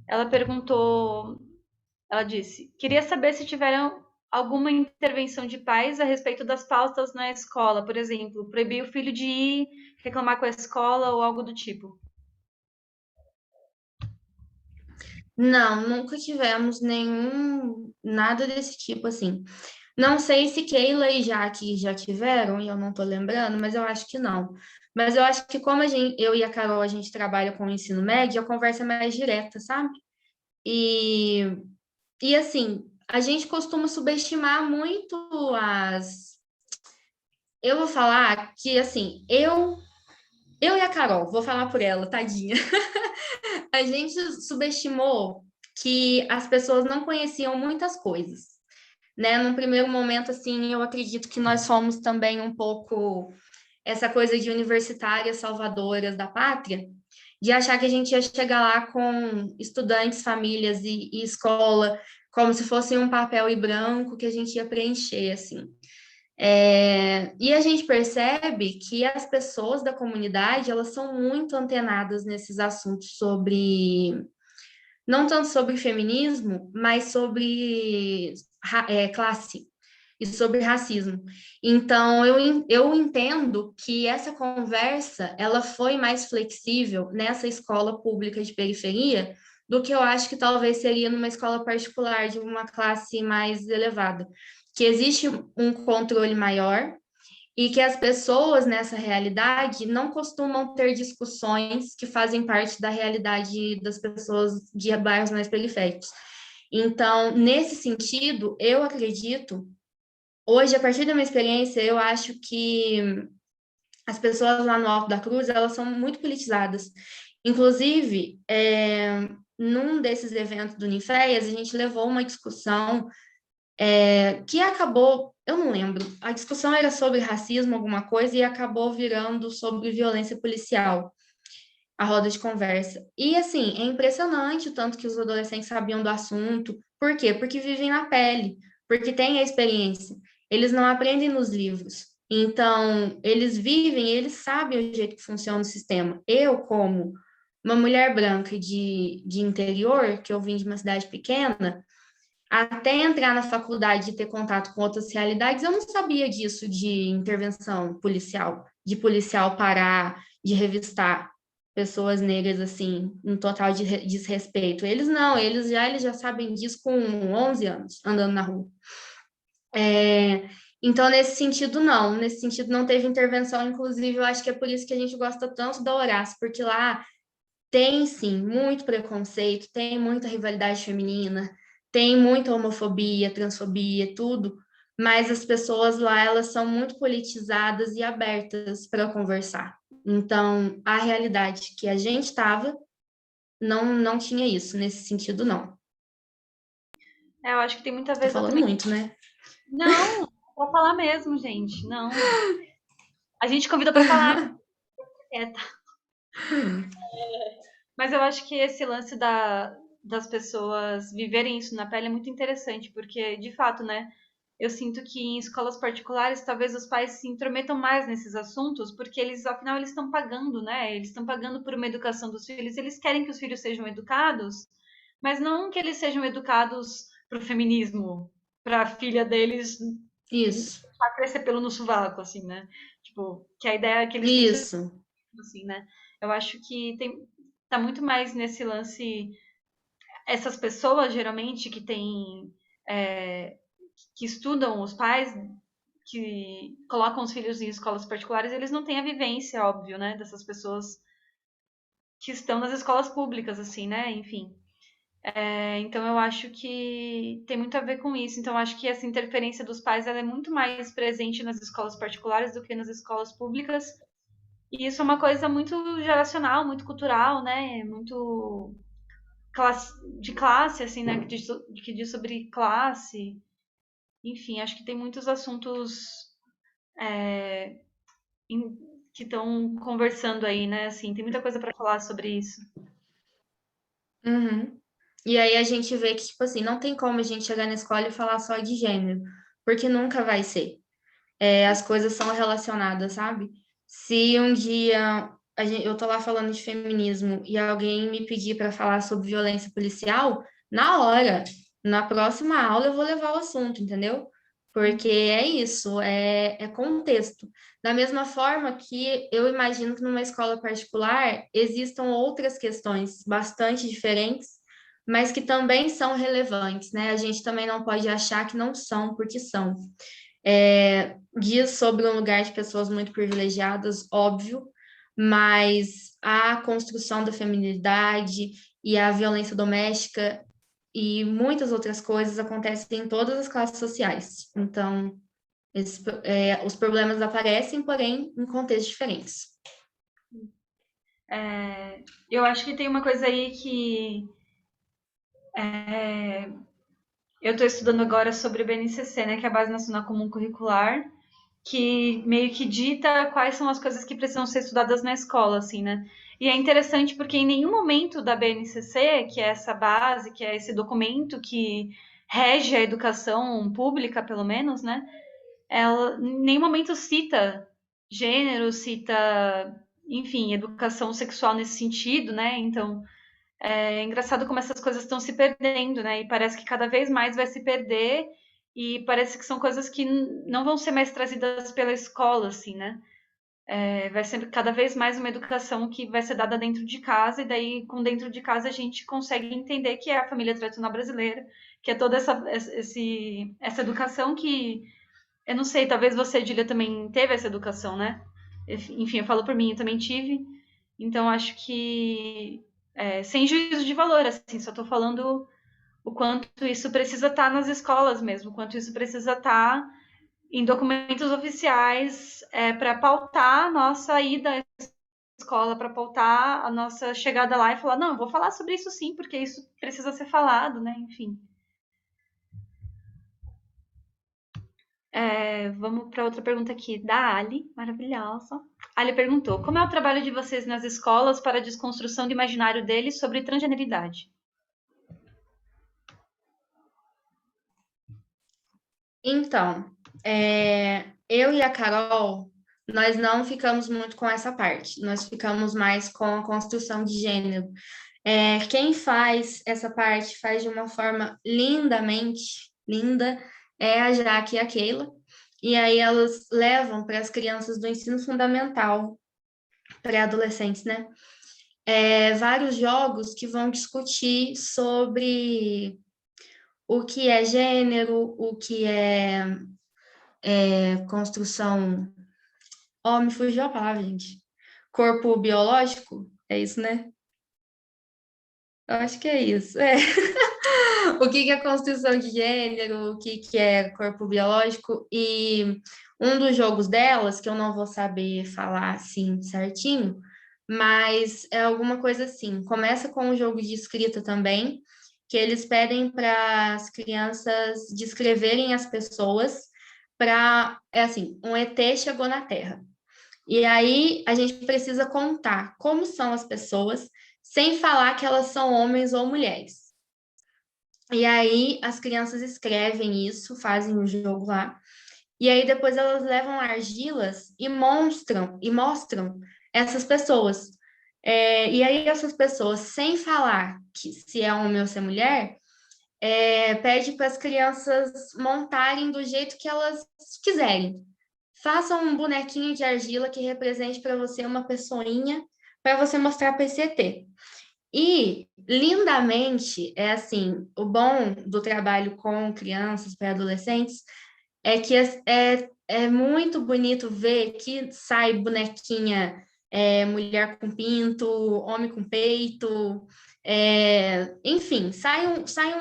Ela perguntou, ela disse: queria saber se tiveram alguma intervenção de pais a respeito das pautas na escola, por exemplo, proibir o filho de ir reclamar com a escola ou algo do tipo. Não, nunca tivemos nada desse tipo assim. Não sei se Keila e Jaque já tiveram, e eu não tô lembrando, mas eu acho que não. Mas eu acho que como eu e a Carol, a gente trabalha com o ensino médio, a conversa é mais direta, sabe? E, e assim, a gente costuma subestimar muito as. Eu vou falar que, assim, eu e a Carol, vou falar por ela, tadinha. A gente subestimou que as pessoas não conheciam muitas coisas, né? Num primeiro momento, assim, eu acredito que nós fomos também um pouco essa coisa de universitárias salvadoras da pátria, de achar que a gente ia chegar lá com estudantes, famílias e escola, como se fosse um papel e branco que a gente ia preencher, assim. E a gente percebe que as pessoas da comunidade, elas são muito antenadas nesses assuntos sobre, não tanto sobre feminismo, mas sobre classe e sobre racismo. Então, eu entendo que essa conversa, ela foi mais flexível nessa escola pública de periferia do que eu acho que talvez seria numa escola particular de uma classe mais elevada, que existe um controle maior e que as pessoas nessa realidade não costumam ter discussões que fazem parte da realidade das pessoas de bairros mais periféricos. Então, nesse sentido, eu acredito, hoje, a partir da minha experiência, eu acho que as pessoas lá no Alto da Cruz, elas são muito politizadas. Inclusive, num desses eventos do Uniféias, a gente levou uma discussão que acabou, eu não lembro, a discussão era sobre racismo, alguma coisa, e acabou virando sobre violência policial, a roda de conversa. E, assim, é impressionante o tanto que os adolescentes sabiam do assunto. Por quê? Porque vivem na pele, porque têm a experiência. Eles não aprendem nos livros. Então, eles vivem, eles sabem o jeito que funciona o sistema. Eu, como uma mulher branca de interior, que eu vim de uma cidade pequena, até entrar na faculdade e ter contato com outras realidades, eu não sabia disso de intervenção policial, de policial parar, de revistar pessoas negras assim, um total de desrespeito. Eles não, eles já sabem disso com 11 anos, andando na rua. Então, nesse sentido, não. Nesse sentido, não teve intervenção. Inclusive, eu acho que é por isso que a gente gosta tanto da Horácio, porque lá tem, sim, muito preconceito, tem muita rivalidade feminina, tem muita homofobia, transfobia, tudo, mas as pessoas lá, elas são muito politizadas e abertas para conversar. Então, a realidade que a gente estava não tinha isso, nesse sentido, não. Eu acho que tem muita Tô vez falando também. muito, né? Não, pra falar mesmo, gente. Não. A gente convida pra falar. Tá. Mas eu acho que esse lance das pessoas viverem isso na pele é muito interessante, porque, de fato, né? Eu sinto que em escolas particulares, talvez os pais se intrometam mais nesses assuntos, porque eles, afinal, eles estão pagando, né? Eles estão pagando por uma educação dos filhos, eles querem que os filhos sejam educados, mas não que eles sejam educados pro feminismo, pra filha deles Isso, crescer pelo no sovaco, assim, né? Tipo, que a ideia é que eles têm que isso. assim, né? Eu acho que tá muito mais nesse lance, essas pessoas geralmente que têm, é, que estudam os pais, que colocam os filhos em escolas particulares, eles não têm a vivência, óbvio, né? Dessas pessoas que estão nas escolas públicas, assim, né? Enfim. Então eu acho que tem muito a ver com isso. Então eu acho que essa interferência dos pais ela é muito mais presente nas escolas particulares do que nas escolas públicas. E isso é uma coisa muito geracional, muito cultural, né? Muito de classe, assim, né? Que diz sobre classe. Enfim, acho que tem muitos assuntos em- que estão conversando aí, né? Assim, tem muita coisa para falar sobre isso. Uhum. E aí a gente vê que, tipo assim, não tem como a gente chegar na escola e falar só de gênero, porque nunca vai ser. As coisas são relacionadas, sabe? Se um dia eu tô lá falando de feminismo e alguém me pedir para falar sobre violência policial, na hora, na próxima aula eu vou levar o assunto, entendeu? Porque é isso, é contexto. Da mesma forma que eu imagino que numa escola particular existam outras questões bastante diferentes, mas que também são relevantes, né? A gente também não pode achar que não são, porque são. Diz sobre um lugar de pessoas muito privilegiadas, óbvio, mas a construção da feminilidade e a violência doméstica e muitas outras coisas acontecem em todas as classes sociais. Então, os problemas aparecem, porém, em contextos diferentes. Eu acho que tem uma coisa aí que eu estou estudando agora sobre o BNCC, né, que é a Base Nacional Comum Curricular, que meio que dita quais são as coisas que precisam ser estudadas na escola, assim, né? E é interessante porque em nenhum momento da BNCC, que é essa base, que é esse documento que rege a educação pública, pelo menos, né? Ela em nenhum momento cita gênero, cita, enfim, educação sexual nesse sentido, né? Então, é engraçado como essas coisas estão se perdendo, né? E parece que cada vez mais vai se perder e parece que são coisas que não vão ser mais trazidas pela escola, assim, né? Vai ser cada vez mais uma educação que vai ser dada dentro de casa, e daí, com dentro de casa, a gente consegue entender que é a família tradicional brasileira, que é toda essa educação que, eu não sei, talvez você, Julia, também teve essa educação, né? Enfim, eu falo por mim, eu também tive, então acho que, sem juízo de valor, assim, só tô falando o quanto isso precisa estar nas escolas mesmo, o quanto isso precisa estar em documentos oficiais para pautar a nossa ida à escola, para pautar a nossa chegada lá e falar, não, eu vou falar sobre isso sim, porque isso precisa ser falado, né? Enfim. Vamos para outra pergunta aqui, da Ali, maravilhosa. A Ali perguntou, como é o trabalho de vocês nas escolas para a desconstrução do imaginário deles sobre transgeneridade? Então, eu e a Carol, nós não ficamos muito com essa parte, nós ficamos mais com a construção de gênero. Quem faz essa parte faz de uma forma lindamente linda, é a Jaque e a Keila, e aí elas levam para as crianças do ensino fundamental, pré-adolescentes, né? Vários jogos que vão discutir sobre o que é gênero, o que é construção. Oh, me fugiu a palavra, gente. Corpo biológico? É isso, né? Eu acho que é isso. O que é construção de gênero, o que é corpo biológico. E um dos jogos delas, que eu não vou saber falar assim certinho, mas é alguma coisa assim. Começa com um jogo de escrita também, que eles pedem para as crianças descreverem as pessoas para, assim, um ET chegou na Terra. E aí a gente precisa contar como são as pessoas, sem falar que elas são homens ou mulheres. E aí as crianças escrevem isso, fazem o jogo lá, e aí depois elas levam argilas e mostram essas pessoas. E aí essas pessoas, sem falar que se é homem ou se é mulher, pede para as crianças montarem do jeito que elas quiserem. Faça um bonequinho de argila que represente para você uma pessoinha para você mostrar para esse ET. E, lindamente, é assim, o bom do trabalho com crianças, pré-adolescentes, é que é muito bonito ver que sai bonequinha, mulher com pinto, homem com peito, enfim, sai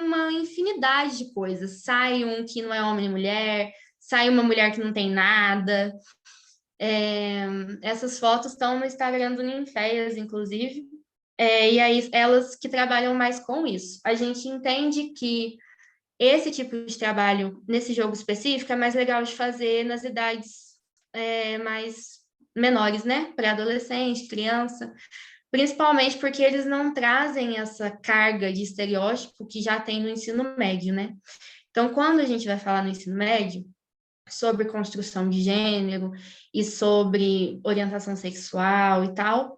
uma infinidade de coisas. Sai um que não é homem e mulher, sai uma mulher que não tem nada. Essas fotos estão no Instagram do Ninféias, inclusive, e aí elas que trabalham mais com isso. A gente entende que esse tipo de trabalho, nesse jogo específico, é mais legal de fazer nas idades mais menores, né? Pré-adolescente, criança, principalmente porque eles não trazem essa carga de estereótipo que já tem no ensino médio, né? Então, quando a gente vai falar no ensino médio sobre construção de gênero e sobre orientação sexual e tal,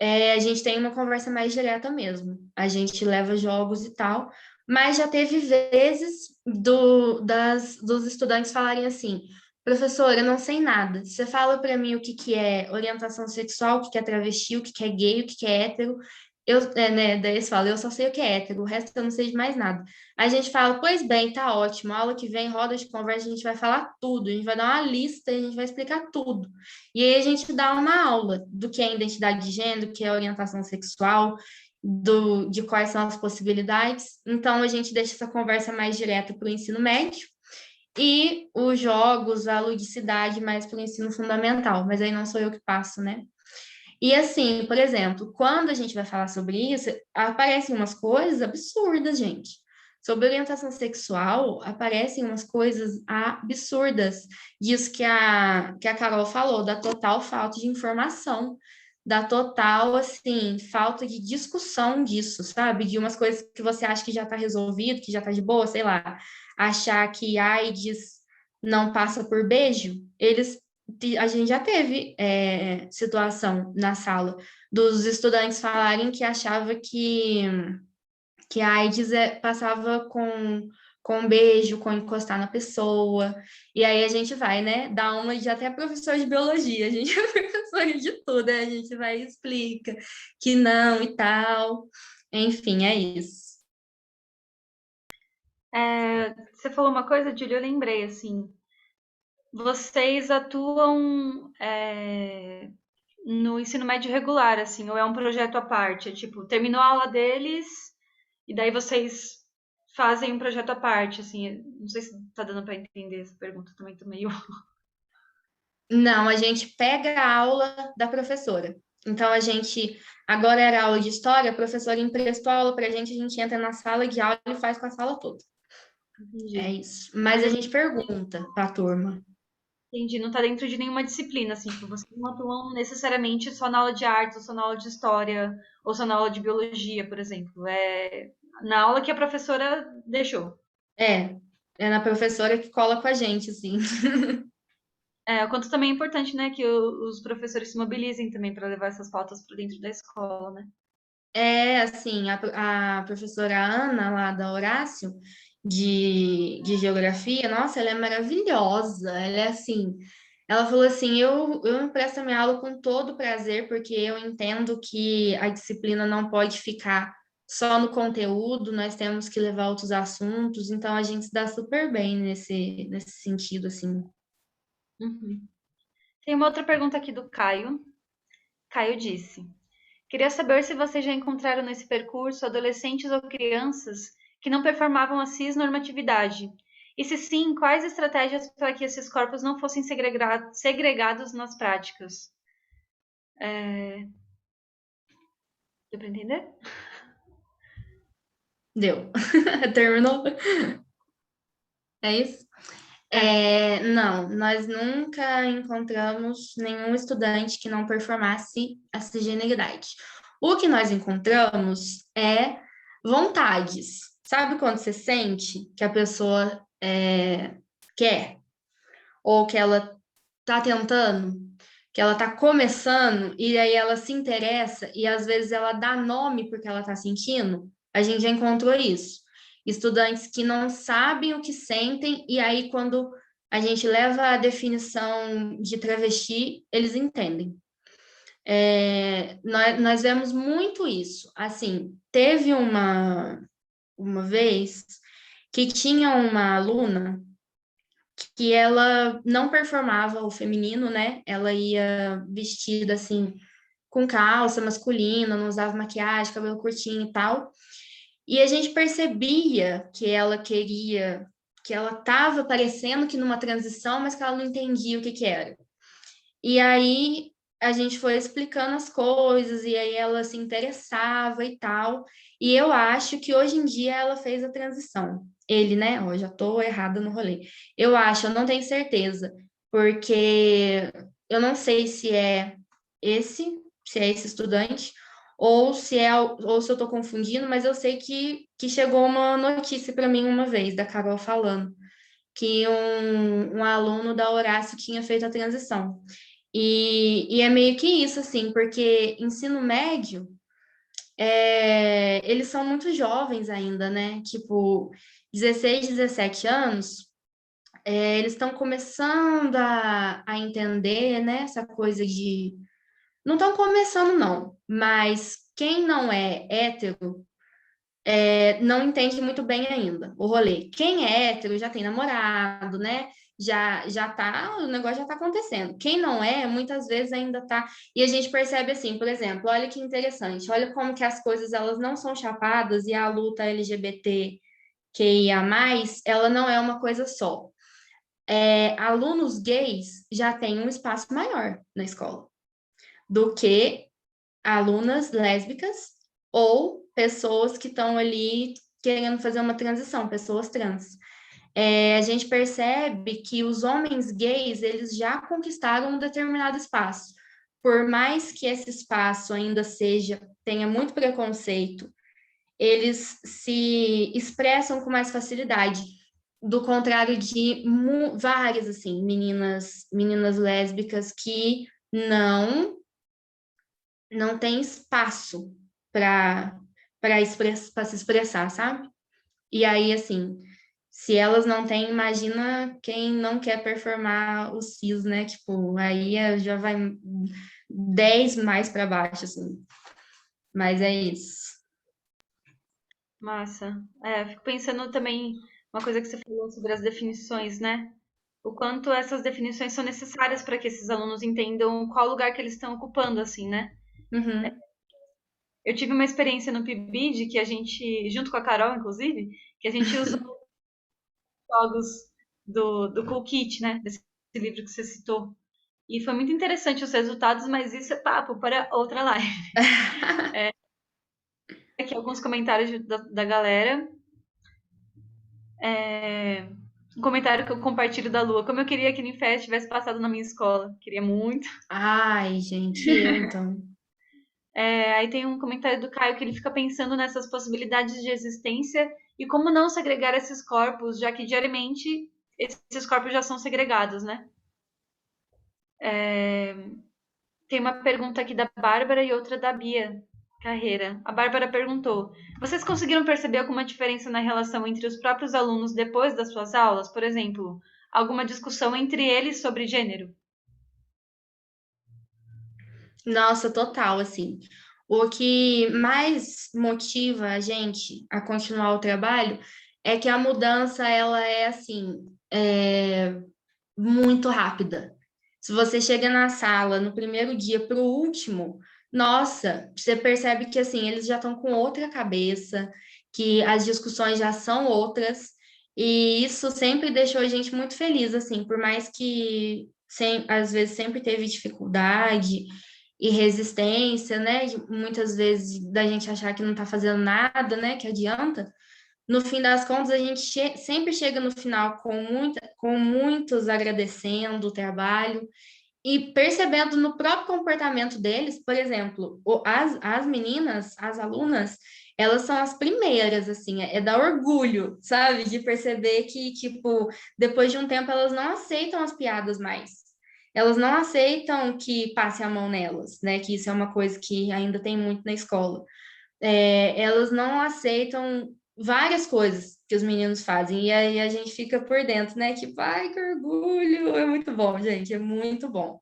a gente tem uma conversa mais direta mesmo. A gente leva jogos e tal, mas já teve vezes dos estudantes falarem assim: professora, eu não sei nada. Você fala para mim o que é orientação sexual, o que é travesti, o que é gay, o que é hétero. Daí eles falam, eu só sei o que é hétero, o resto eu não sei de mais nada. A gente fala, pois bem, tá ótimo, a aula que vem, roda de conversa, a gente vai falar tudo, a gente vai dar uma lista, a gente vai explicar tudo. E aí a gente dá uma aula do que é identidade de gênero, do que é orientação sexual, de quais são as possibilidades. Então, a gente deixa essa conversa mais direta para o ensino médio e os jogos, a ludicidade mais para o ensino fundamental, mas aí não sou eu que passo, né? E assim, por exemplo, quando a gente vai falar sobre isso, aparecem umas coisas absurdas, gente. Sobre orientação sexual, aparecem umas coisas absurdas. Disso que a Carol falou, da total falta de informação, da total, assim, falta de discussão disso, sabe? De umas coisas que você acha que já está resolvido, que já está de boa, sei lá, achar que AIDS não passa por beijo, a gente já teve situação na sala dos estudantes falarem que achava que a AIDS passava com um beijo, com encostar na pessoa, e aí a gente vai, né, dar uma de até professor de biologia, a gente é professor de tudo, né? A gente vai e explica que não e tal, enfim, é isso. Você falou uma coisa, Julia, eu lembrei, assim, vocês atuam no ensino médio regular, assim, ou é um projeto à parte? É tipo, terminou a aula deles e daí vocês fazem um projeto à parte, assim. Não sei se tá dando para entender essa pergunta, também tô meio. Não, a gente pega a aula da professora. Então, agora era aula de história, a professora emprestou a aula para a gente entra na sala de aula e faz com a sala toda. Entendi. É isso. Mas a gente pergunta para a turma. Entendi, não tá dentro de nenhuma disciplina, assim, tipo, vocês não atuam necessariamente só na aula de artes, ou só na aula de história, ou só na aula de biologia, por exemplo. É na aula que a professora deixou. É na professora que cola com a gente, assim. O quanto também é importante, né, que os professores se mobilizem também para levar essas pautas para dentro da escola, né? Assim, a professora Ana, lá da Horácio, de geografia, nossa, ela é maravilhosa. Ela é assim, ela falou assim: eu empresto a minha aula com todo prazer, porque eu entendo que a disciplina não pode ficar só no conteúdo, nós temos que levar outros assuntos, então a gente se dá super bem nesse sentido, assim. Uhum. Tem uma outra pergunta aqui do Caio. Caio disse: queria saber se vocês já encontraram nesse percurso adolescentes ou crianças que não performavam a cisnormatividade. E se sim, quais estratégias para que esses corpos não fossem segregados nas práticas? Deu para entender? Deu. Terminou? É isso? Não, nós nunca encontramos nenhum estudante que não performasse a cisgeneridade. O que nós encontramos é vontades. Sabe quando você sente que a pessoa quer, ou que ela está tentando, que ela está começando, e aí ela se interessa, e às vezes ela dá nome porque ela está sentindo? A gente já encontrou isso. Estudantes que não sabem o que sentem, e aí quando a gente leva a definição de travesti, eles entendem. Nós vemos muito isso. Assim, teve uma vez que tinha uma aluna que ela não performava o feminino, né? Ela ia vestida assim, com calça masculina, não usava maquiagem, cabelo curtinho e tal. E a gente percebia que ela queria, que ela estava parecendo que numa transição, mas que ela não entendia o que era. E aí a gente foi explicando as coisas, e aí ela se interessava e tal. E eu acho que hoje em dia ela fez a transição. Ele, né? Ó, já estou errada no rolê. Eu acho, eu não tenho certeza, porque eu não sei se é esse estudante, ou se eu estou confundindo, mas eu sei que chegou uma notícia para mim uma vez, da Carol falando, que um aluno da Horácio tinha feito a transição. E é meio que isso, assim, porque ensino médio, eles são muito jovens ainda, né? Tipo, 16, 17 anos, eles estão começando a entender, né? Essa coisa Não estão começando, não, mas quem não é hétero não entende muito bem ainda o rolê. Quem é hétero já tem namorado, né? Já tá, o negócio já tá acontecendo. Quem não é, muitas vezes ainda tá. E a gente percebe assim, por exemplo, olha que interessante, olha como que as coisas elas não são chapadas e a luta LGBTQIA+, ela não é uma coisa só. Alunos gays já têm um espaço maior na escola do que alunas lésbicas ou pessoas que estão ali querendo fazer uma transição, pessoas trans. A gente percebe que os homens gays, eles já conquistaram um determinado espaço. Por mais que esse espaço ainda tenha muito preconceito, eles se expressam com mais facilidade. Do contrário de várias, assim, meninas lésbicas que não tem espaço para se expressar, sabe? E aí, assim, se elas não têm, imagina quem não quer performar o cis, né? Tipo, aí já vai 10 mais para baixo, assim. Mas é isso. Massa. Fico pensando também uma coisa que você falou sobre as definições, né? O quanto essas definições são necessárias para que esses alunos entendam qual lugar que eles estão ocupando, assim, né? Uhum. Eu tive uma experiência no PIBID que a gente, junto com a Carol, inclusive, que a gente usou jogos do Cool Kit, né? Desse livro que você citou. E foi muito interessante os resultados, mas isso é papo para outra live. Aqui alguns comentários da galera. Um comentário que eu compartilho da Lua. Como eu queria que o Ninfest tivesse passado na minha escola. Queria muito. Ai, gente, eu então. Aí tem um comentário do Caio que ele fica pensando nessas possibilidades de existência e como não segregar esses corpos, já que diariamente esses corpos já são segregados, né? Tem uma pergunta aqui da Bárbara e outra da Bia Carreira. A Bárbara perguntou: vocês conseguiram perceber alguma diferença na relação entre os próprios alunos depois das suas aulas? Por exemplo, alguma discussão entre eles sobre gênero? Nossa, total, assim. O que mais motiva a gente a continuar o trabalho é que a mudança, ela é, assim, muito rápida. Se você chega na sala no primeiro dia para o último, nossa, você percebe que, assim, eles já estão com outra cabeça, que as discussões já são outras, e isso sempre deixou a gente muito feliz, assim, por mais que às vezes sempre teve dificuldade e resistência, né? Muitas vezes da gente achar que não está fazendo nada, né? Que adianta. No fim das contas, a gente sempre chega no final com muitos agradecendo o trabalho e percebendo no próprio comportamento deles, por exemplo, as meninas, as alunas, elas são as primeiras, assim, dar orgulho, sabe? De perceber que, tipo, depois de um tempo elas não aceitam as piadas mais. Elas não aceitam que passe a mão nelas, né? Que isso é uma coisa que ainda tem muito na escola. Elas não aceitam várias coisas que os meninos fazem, e aí a gente fica por dentro, né? Tipo, ai, que orgulho! É muito bom, gente, é muito bom.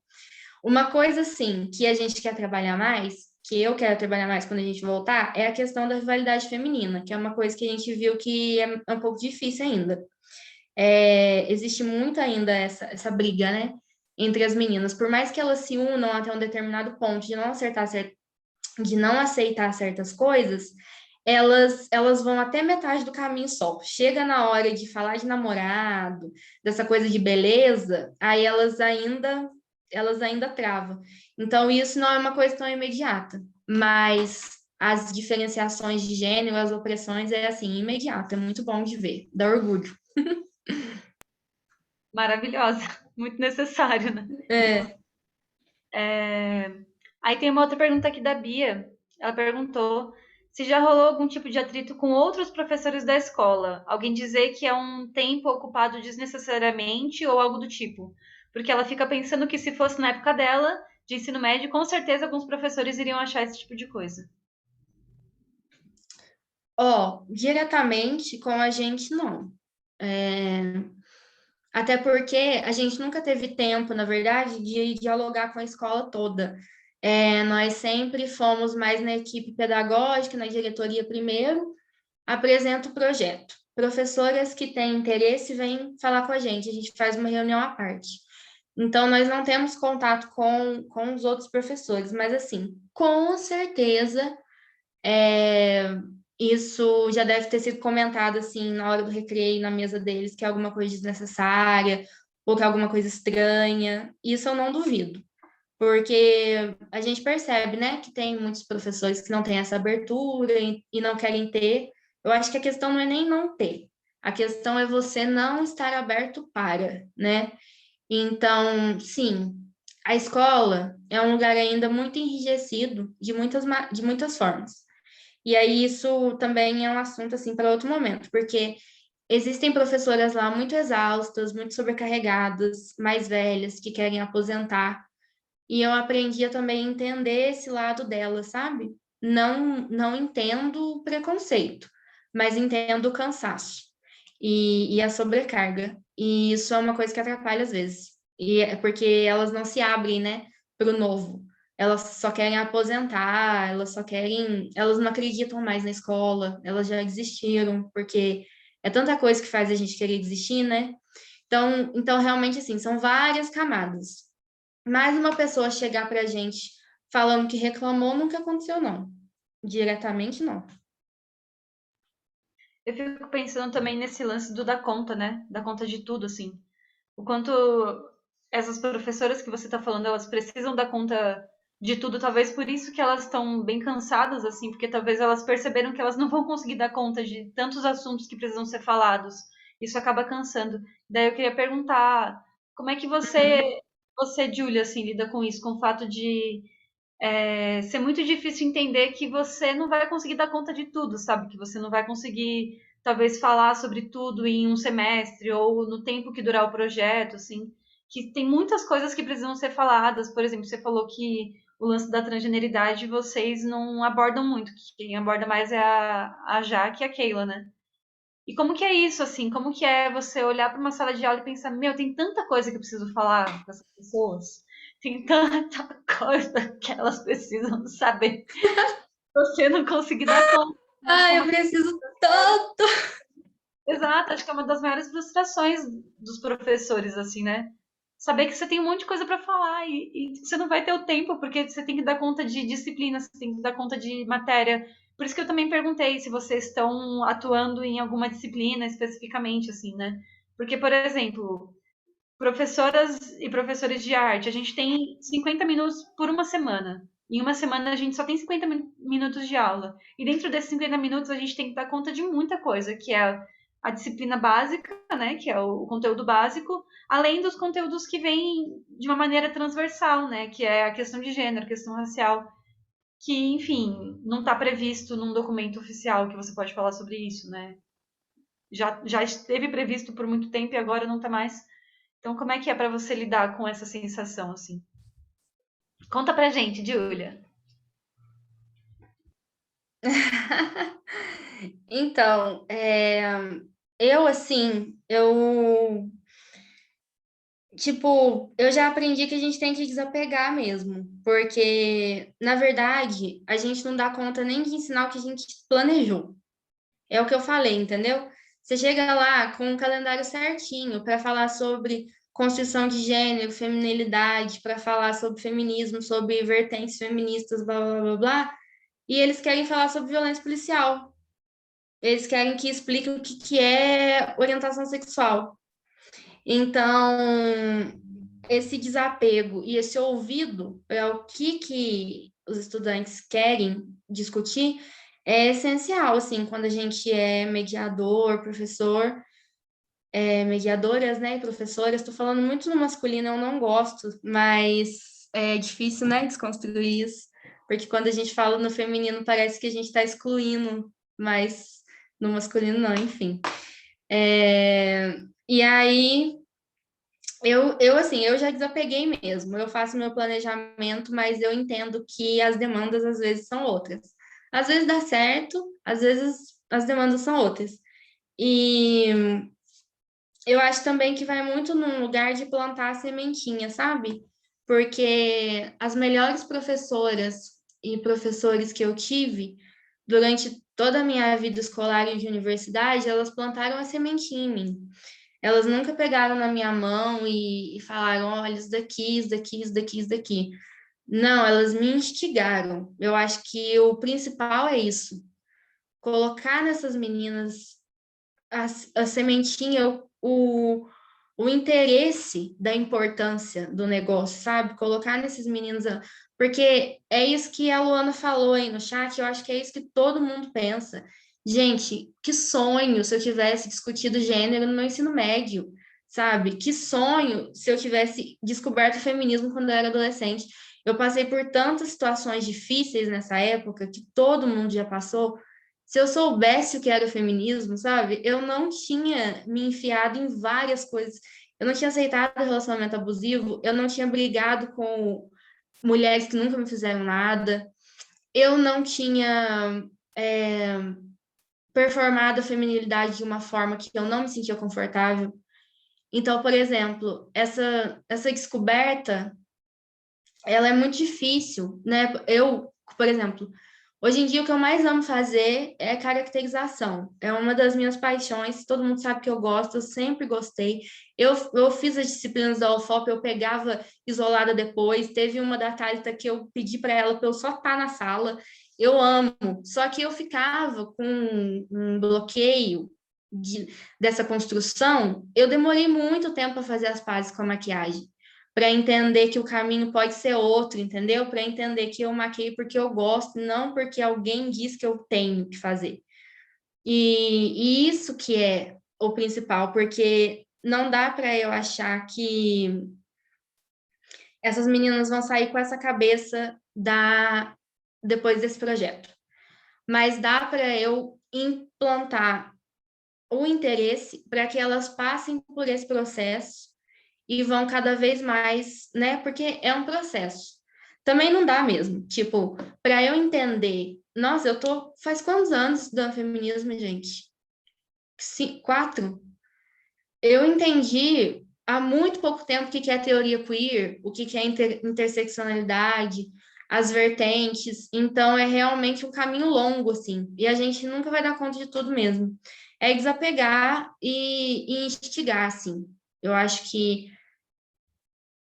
Uma coisa, assim, que a gente quer trabalhar mais, que eu quero trabalhar mais quando a gente voltar, é a questão da rivalidade feminina, que é uma coisa que a gente viu que é um pouco difícil ainda. Existe muito ainda essa briga, né? Entre as meninas, por mais que elas se unam até um determinado ponto de não aceitar certas coisas, elas vão até metade do caminho só. Chega na hora de falar de namorado, dessa coisa de beleza, aí elas ainda travam. Então, isso não é uma coisa tão imediata, mas as diferenciações de gênero, as opressões, é assim, imediato, é muito bom de ver, dá orgulho. Maravilhosa. Muito necessário, né? É. Aí tem uma outra pergunta aqui da Bia. Ela perguntou se já rolou algum tipo de atrito com outros professores da escola. Alguém dizer que é um tempo ocupado desnecessariamente ou algo do tipo. Porque ela fica pensando que se fosse na época dela, de ensino médio, com certeza alguns professores iriam achar esse tipo de coisa. Diretamente com a gente, não. Até porque a gente nunca teve tempo, na verdade, de dialogar com a escola toda. Nós sempre fomos mais na equipe pedagógica, na diretoria primeiro, apresenta o projeto. Professoras que têm interesse vêm falar com a gente faz uma reunião à parte. Então, nós não temos contato com os outros professores, mas, assim, com certeza, isso já deve ter sido comentado, assim, na hora do recreio, na mesa deles, que é alguma coisa desnecessária, ou que é alguma coisa estranha. Isso eu não duvido, porque a gente percebe, né, que tem muitos professores que não têm essa abertura e não querem ter. Eu acho que a questão não é nem não ter, a questão é você não estar aberto para, né? Então, sim, a escola é um lugar ainda muito enrijecido de muitas formas. E aí isso também é um assunto assim para outro momento, porque existem professoras lá muito exaustas, muito sobrecarregadas, mais velhas, que querem aposentar. E eu aprendi a também entender esse lado dela, sabe? Não entendo o preconceito, mas entendo o cansaço e a sobrecarga. E isso é uma coisa que atrapalha às vezes. E é porque elas não se abrem, né, para o novo. Elas só querem aposentar, elas não acreditam mais na escola, elas já desistiram, porque é tanta coisa que faz a gente querer desistir, né? Então realmente, assim, são várias camadas. Mas uma pessoa chegar para a gente falando que reclamou nunca aconteceu, não. Diretamente, não. Eu fico pensando também nesse lance do dar conta, né? Dar conta de tudo, assim. O quanto essas professoras que você está falando, elas precisam dar conta de tudo, talvez por isso que elas estão bem cansadas, assim, porque talvez elas perceberam que elas não vão conseguir dar conta de tantos assuntos que precisam ser falados. Isso acaba cansando. Daí eu queria perguntar, como é que você, Júlia, assim, lida com isso, com o fato de ser muito difícil entender que você não vai conseguir dar conta de tudo, sabe? Que você não vai conseguir, talvez, falar sobre tudo em um semestre ou no tempo que durar o projeto, assim. Que tem muitas coisas que precisam ser faladas. Por exemplo, você falou que o lance da transgeneridade vocês não abordam muito. Quem aborda mais é a Jaque e a Keila, né? E como que é isso, assim? Como que é você olhar para uma sala de aula e pensar, meu, tem tanta coisa que eu preciso falar com essas pessoas, tem tanta coisa que elas precisam saber. Você não conseguir dar conta. Acho que é Ai, eu uma... preciso tanto. Exato, acho que é uma das maiores frustrações dos professores, assim, né? Saber que você tem um monte de coisa para falar e você não vai ter o tempo, porque você tem que dar conta de disciplina, você tem que dar conta de matéria. Por isso que eu também perguntei se vocês estão atuando em alguma disciplina especificamente, assim, né? Porque, por exemplo, professoras e professores de arte, a gente tem 50 minutos por uma semana. Em uma semana a gente só tem 50 minutos de aula. E dentro desses 50 minutos a gente tem que dar conta de muita coisa, que é a disciplina básica, né, que é o conteúdo básico, além dos conteúdos que vêm de uma maneira transversal, né, que é a questão de gênero, a questão racial, que, enfim, não está previsto num documento oficial que você pode falar sobre isso, né? Já esteve previsto por muito tempo e agora não está mais. Então, como é que é para você lidar com essa sensação, assim? Conta pra gente, Júlia. Então, tipo, eu já aprendi que a gente tem que desapegar mesmo, porque, na verdade, a gente não dá conta nem de ensinar o que a gente planejou. É o que eu falei, entendeu? Você chega lá com um calendário certinho para falar sobre construção de gênero, feminilidade, para falar sobre feminismo, sobre vertentes feministas, blá, blá, blá, blá, e eles querem falar sobre violência policial. Eles querem que explique o que é orientação sexual. Então, esse desapego e esse ouvido para o que os estudantes querem discutir é essencial, assim, quando a gente é mediador, professor, mediadoras, né, e professoras. Estou falando muito no masculino, eu não gosto, mas é difícil, né, desconstruir isso, porque quando a gente fala no feminino parece que a gente está excluindo, mas no masculino não, enfim. E aí, assim, eu já desapeguei mesmo, eu faço meu planejamento, mas eu entendo que as demandas às vezes são outras. Às vezes dá certo, às vezes as demandas são outras. E eu acho também que vai muito num lugar de plantar a sementinha, sabe? porque as melhores professoras e professores que eu tive durante toda a minha vida escolar e de universidade, elas plantaram a sementinha em mim. Elas nunca pegaram na minha mão e falaram, olha, isso daqui, isso daqui, isso daqui, isso daqui. Não, elas me instigaram. Eu acho que o principal é isso. Colocar nessas meninas a sementinha, o interesse da importância do negócio, sabe? Colocar nesses meninos, porque é isso que a Luana falou aí no chat, eu acho que é isso que todo mundo pensa. Gente, que sonho se eu tivesse discutido gênero no meu ensino médio, sabe? Que sonho se eu tivesse descoberto o feminismo quando eu era adolescente. Eu passei por tantas situações difíceis nessa época que todo mundo já passou. Se eu soubesse o que era o feminismo, sabe? Eu não tinha me enfiado em várias coisas. Eu não tinha aceitado o relacionamento abusivo, eu não tinha brigado com mulheres que nunca me fizeram nada, eu não tinha performado a feminilidade de uma forma que eu não me sentia confortável. Então, por exemplo, essa descoberta, ela é muito difícil, né? Eu, por exemplo, hoje em dia o que eu mais amo fazer é caracterização. É uma das minhas paixões, todo mundo sabe que eu gosto, eu sempre gostei. Eu fiz as disciplinas da UFOP, eu pegava isolada depois. Teve uma da Thalita que eu pedi para ela para eu só estar na sala. Eu amo, só que eu ficava com um bloqueio dessa construção. Eu demorei muito tempo para fazer as pazes com a maquiagem, para entender que o caminho pode ser outro, entendeu? Para entender que eu maquei porque eu gosto, não porque alguém diz que eu tenho que fazer. E isso que é o principal, porque não dá para eu achar que essas meninas vão sair com essa cabeça depois desse projeto. Mas dá para eu implantar o interesse para que elas passem por esse processo e vão cada vez mais, né? Porque é um processo. Também não dá mesmo. Tipo, para eu entender, nossa, eu tô faz quantos anos estudando feminismo, gente? 4. Eu entendi há muito pouco tempo o que é teoria queer, o que é interseccionalidade, as vertentes. Então, é realmente um caminho longo, assim. E a gente nunca vai dar conta de tudo mesmo. É desapegar e instigar, assim. Eu acho que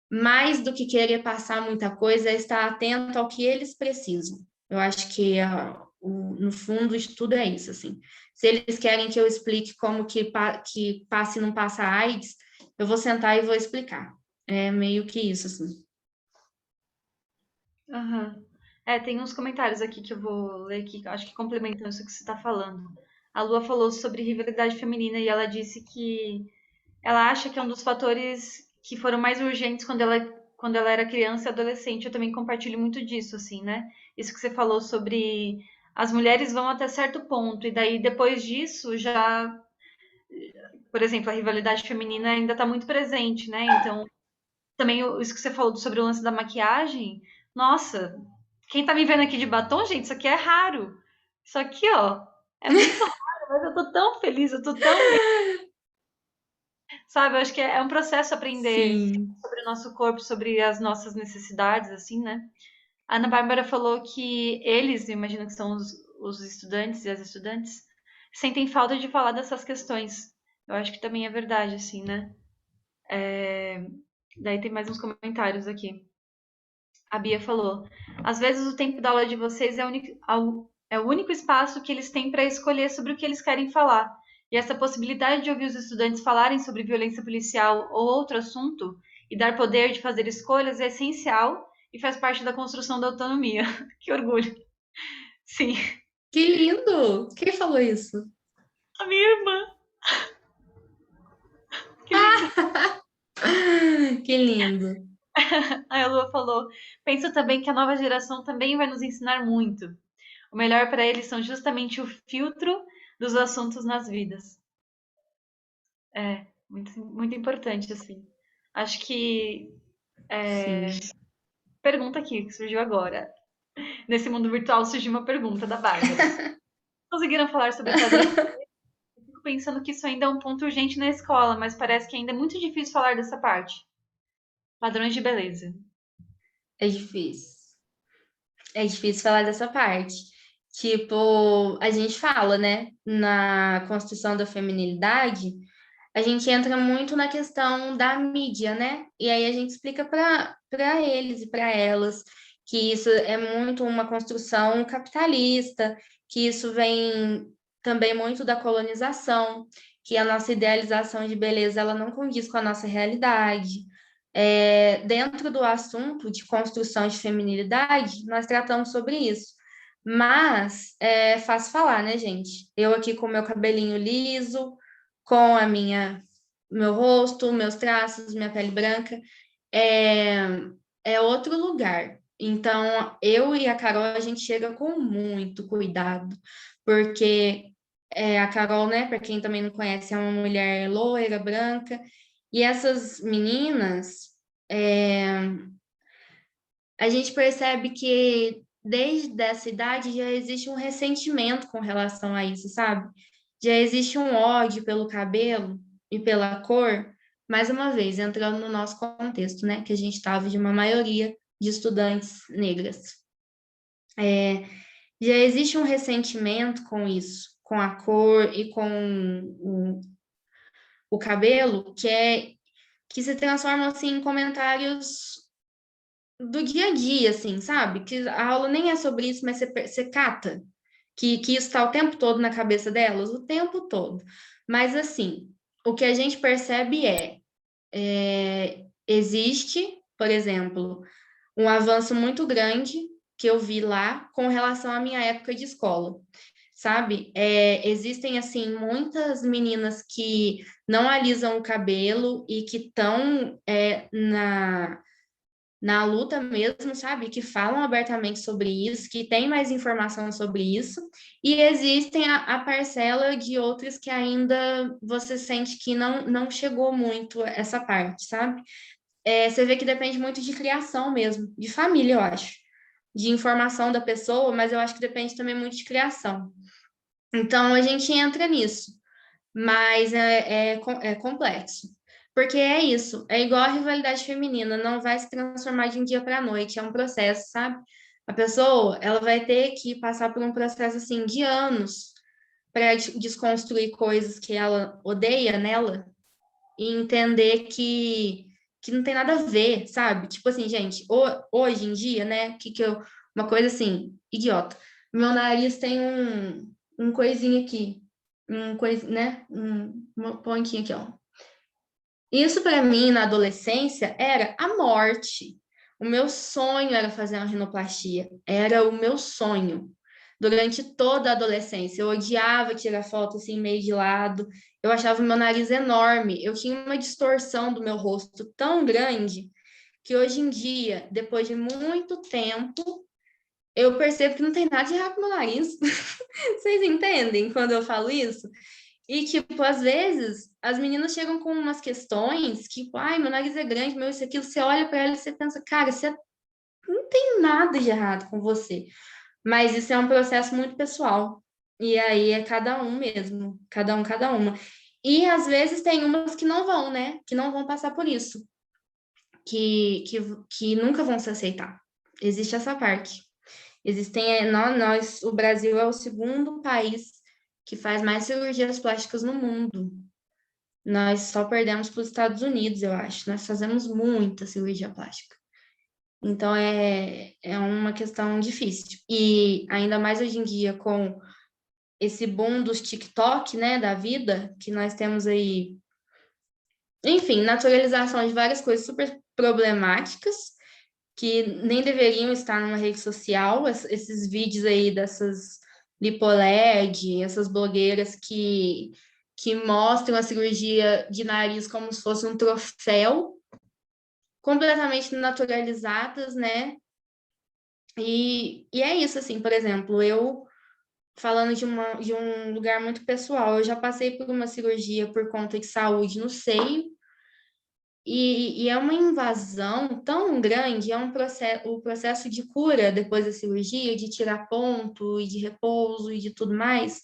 mais do que querer passar muita coisa, é estar atento ao que eles precisam. Eu acho que, no fundo, isso tudo é isso, assim. Se eles querem que eu explique como que passa e não passa AIDS, eu vou sentar e vou explicar. É meio que isso, assim. Aham. Tem uns comentários aqui que eu vou ler aqui, acho que complementando isso que você está falando. A Lua falou sobre rivalidade feminina e ela disse que ela acha que é um dos fatores que foram mais urgentes quando ela era criança e adolescente. Eu também compartilho muito disso, assim, né? Isso que você falou sobre as mulheres vão até certo ponto, e daí depois disso já, por exemplo, a rivalidade feminina ainda está muito presente, né? Então, também isso que você falou sobre o lance da maquiagem, nossa, quem tá me vendo aqui de batom, gente, isso aqui é raro. Isso aqui, ó, é muito raro, mas eu tô tão feliz, eu tô tão bem. Sabe, eu acho que é um processo aprender Sim. sobre o nosso corpo, sobre as nossas necessidades, assim, né? A Ana Bárbara falou que eles, eu imagino que são os estudantes e as estudantes, sentem falta de falar dessas questões. Eu acho que também é verdade, assim, né? Daí tem mais uns comentários aqui. A Bia falou: às vezes o tempo da aula de vocês é o único espaço que eles têm para escolher sobre o que eles querem falar. E essa possibilidade de ouvir os estudantes falarem sobre violência policial ou outro assunto e dar poder de fazer escolhas é essencial e faz parte da construção da autonomia. Que orgulho. Sim, Que lindo! Quem falou isso? a minha irmã. Que lindo. Que lindo! A Lua falou: penso também que a nova geração também vai nos ensinar muito. O melhor para eles são justamente o filtro dos assuntos nas vidas. É, muito, muito importante, assim. Acho que. Sim. Pergunta aqui, que surgiu agora. Nesse mundo virtual surgiu uma pergunta da Bárbara. Conseguiram falar sobre padrões? Eu fico pensando que isso ainda é um ponto urgente na escola, mas parece que ainda é muito difícil falar dessa parte. Padrões de beleza. É difícil. É difícil falar dessa parte. Tipo, a gente fala, né, na construção da feminilidade, a gente entra muito na questão da mídia, né? E aí a gente explica para eles e para elas que isso é muito uma construção capitalista, que isso vem também muito da colonização, que a nossa idealização de beleza ela não condiz com a nossa realidade. Dentro do assunto de construção de feminilidade, nós tratamos sobre isso. Mas é fácil falar, né, gente? Eu aqui com meu cabelinho liso, com meu rosto, meus traços, minha pele branca, é, é outro lugar. Então, eu e a Carol, a gente chega com muito cuidado, porque a Carol, né, para quem também não conhece, é uma mulher loira, branca, e essas meninas, a gente percebe que desde essa idade já existe um ressentimento com relação a isso, sabe? Já existe um ódio pelo cabelo e pela cor, mais uma vez, entrando no nosso contexto, né? Que a gente estava de uma maioria de estudantes negras. Já existe um ressentimento com isso, com a cor e com o cabelo, que se transformam assim, em comentários do dia a dia, assim, sabe? Que a aula nem é sobre isso, mas você cata que isso está o tempo todo na cabeça delas, o tempo todo. Mas, assim, o que a gente percebe existe, por exemplo, um avanço muito grande que eu vi lá com relação à minha época de escola, sabe? Existem, assim, muitas meninas que não alisam o cabelo e que estão na luta mesmo, sabe? Que falam abertamente sobre isso, que tem mais informação sobre isso, e existem a parcela de outros que ainda você sente que não chegou muito essa parte, sabe? Você vê que depende muito de criação mesmo, de família, eu acho, de informação da pessoa, mas eu acho que depende também muito de criação. Então, a gente entra nisso, mas é complexo. Porque é isso, é igual a rivalidade feminina, não vai se transformar de um dia para a noite, é um processo, sabe? A pessoa, ela vai ter que passar por um processo, assim, de anos para desconstruir coisas que ela odeia nela e entender que não tem nada a ver, sabe? Tipo assim, gente, hoje em dia, né, uma coisa assim, idiota. Meu nariz tem um coisinho aqui, né, uma pontinha aqui, ó. Isso para mim, na adolescência, era a morte. O meu sonho era fazer uma rinoplastia. Era o meu sonho. Durante toda a adolescência, eu odiava tirar foto assim, meio de lado. Eu achava o meu nariz enorme. Eu tinha uma distorção do meu rosto tão grande que hoje em dia, depois de muito tempo, eu percebo que não tem nada de errado com o meu nariz. Vocês entendem quando eu falo isso? E, tipo, às vezes, as meninas chegam com umas questões, tipo, ai, meu nariz é grande, meu isso, aquilo. Você olha para ela e você pensa, cara, você não tem nada de errado com você. Mas isso é um processo muito pessoal. E aí é cada um mesmo, cada uma. E às vezes tem umas que não vão, né? Que não vão passar por isso. Que nunca vão se aceitar. Existe essa parte. O Brasil é o segundo país que faz mais cirurgias plásticas no mundo. Nós só perdemos para os Estados Unidos, eu acho. Nós fazemos muita cirurgia plástica. Então, é uma questão difícil. E ainda mais hoje em dia, com esse boom dos TikTok, né, da vida, que nós temos aí, enfim, naturalização de várias coisas super problemáticas, que nem deveriam estar numa rede social, esses vídeos aí dessas LipoLed, essas blogueiras que mostram a cirurgia de nariz como se fosse um troféu, completamente naturalizadas, né? E é isso, assim, por exemplo, eu falando de um lugar muito pessoal, eu já passei por uma cirurgia por conta de saúde no seio, e é uma invasão tão grande, o processo de cura depois da cirurgia, de tirar ponto, e de repouso, e de tudo mais,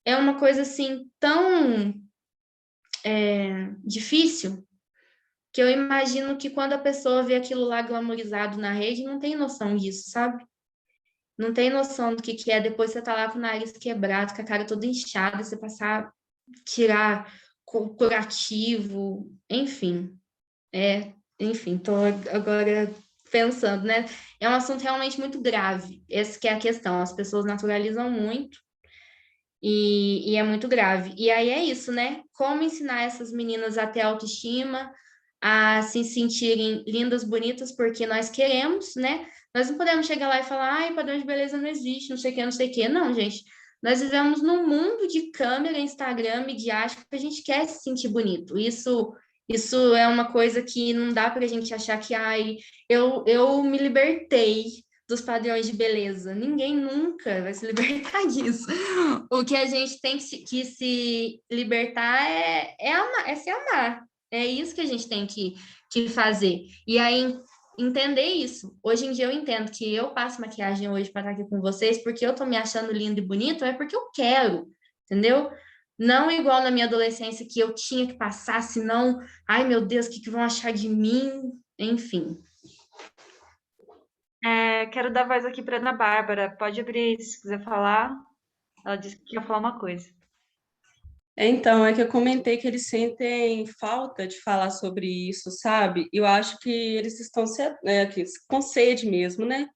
é uma coisa, assim, tão difícil, que eu imagino que quando a pessoa vê aquilo lá glamorizado na rede, não tem noção disso, sabe? Não tem noção do que é. Depois você tá lá com o nariz quebrado, com a cara toda inchada, você passar, tirar curativo, enfim. Enfim, tô agora pensando, né? É um assunto realmente muito grave. Essa que é a questão. As pessoas naturalizam muito e é muito grave. E aí é isso, né? Como ensinar essas meninas a ter autoestima, a se sentirem lindas, bonitas, porque nós queremos, né? Nós não podemos chegar lá e falar, ai, padrão de beleza não existe, não sei o que, não sei o que. Não, gente. Nós vivemos num mundo de câmera, Instagram, midiático, que a gente quer se sentir bonito. Isso é uma coisa que não dá para a gente achar que, ai, eu me libertei dos padrões de beleza. Ninguém nunca vai se libertar disso. O que a gente tem que se libertar amar, é se amar. É isso que a gente tem que fazer. E aí, entender isso. Hoje em dia eu entendo que eu passo maquiagem hoje para estar aqui com vocês, porque eu tô me achando linda e bonita, é porque eu quero, entendeu? Não igual na minha adolescência que eu tinha que passar, senão, ai meu Deus, o que vão achar de mim? Enfim. Quero dar voz aqui para Ana Bárbara. Pode abrir se quiser falar. Ela disse que quer falar uma coisa. Então, é que eu comentei que eles sentem falta de falar sobre isso, sabe? Eu acho que eles estão com sede mesmo, né?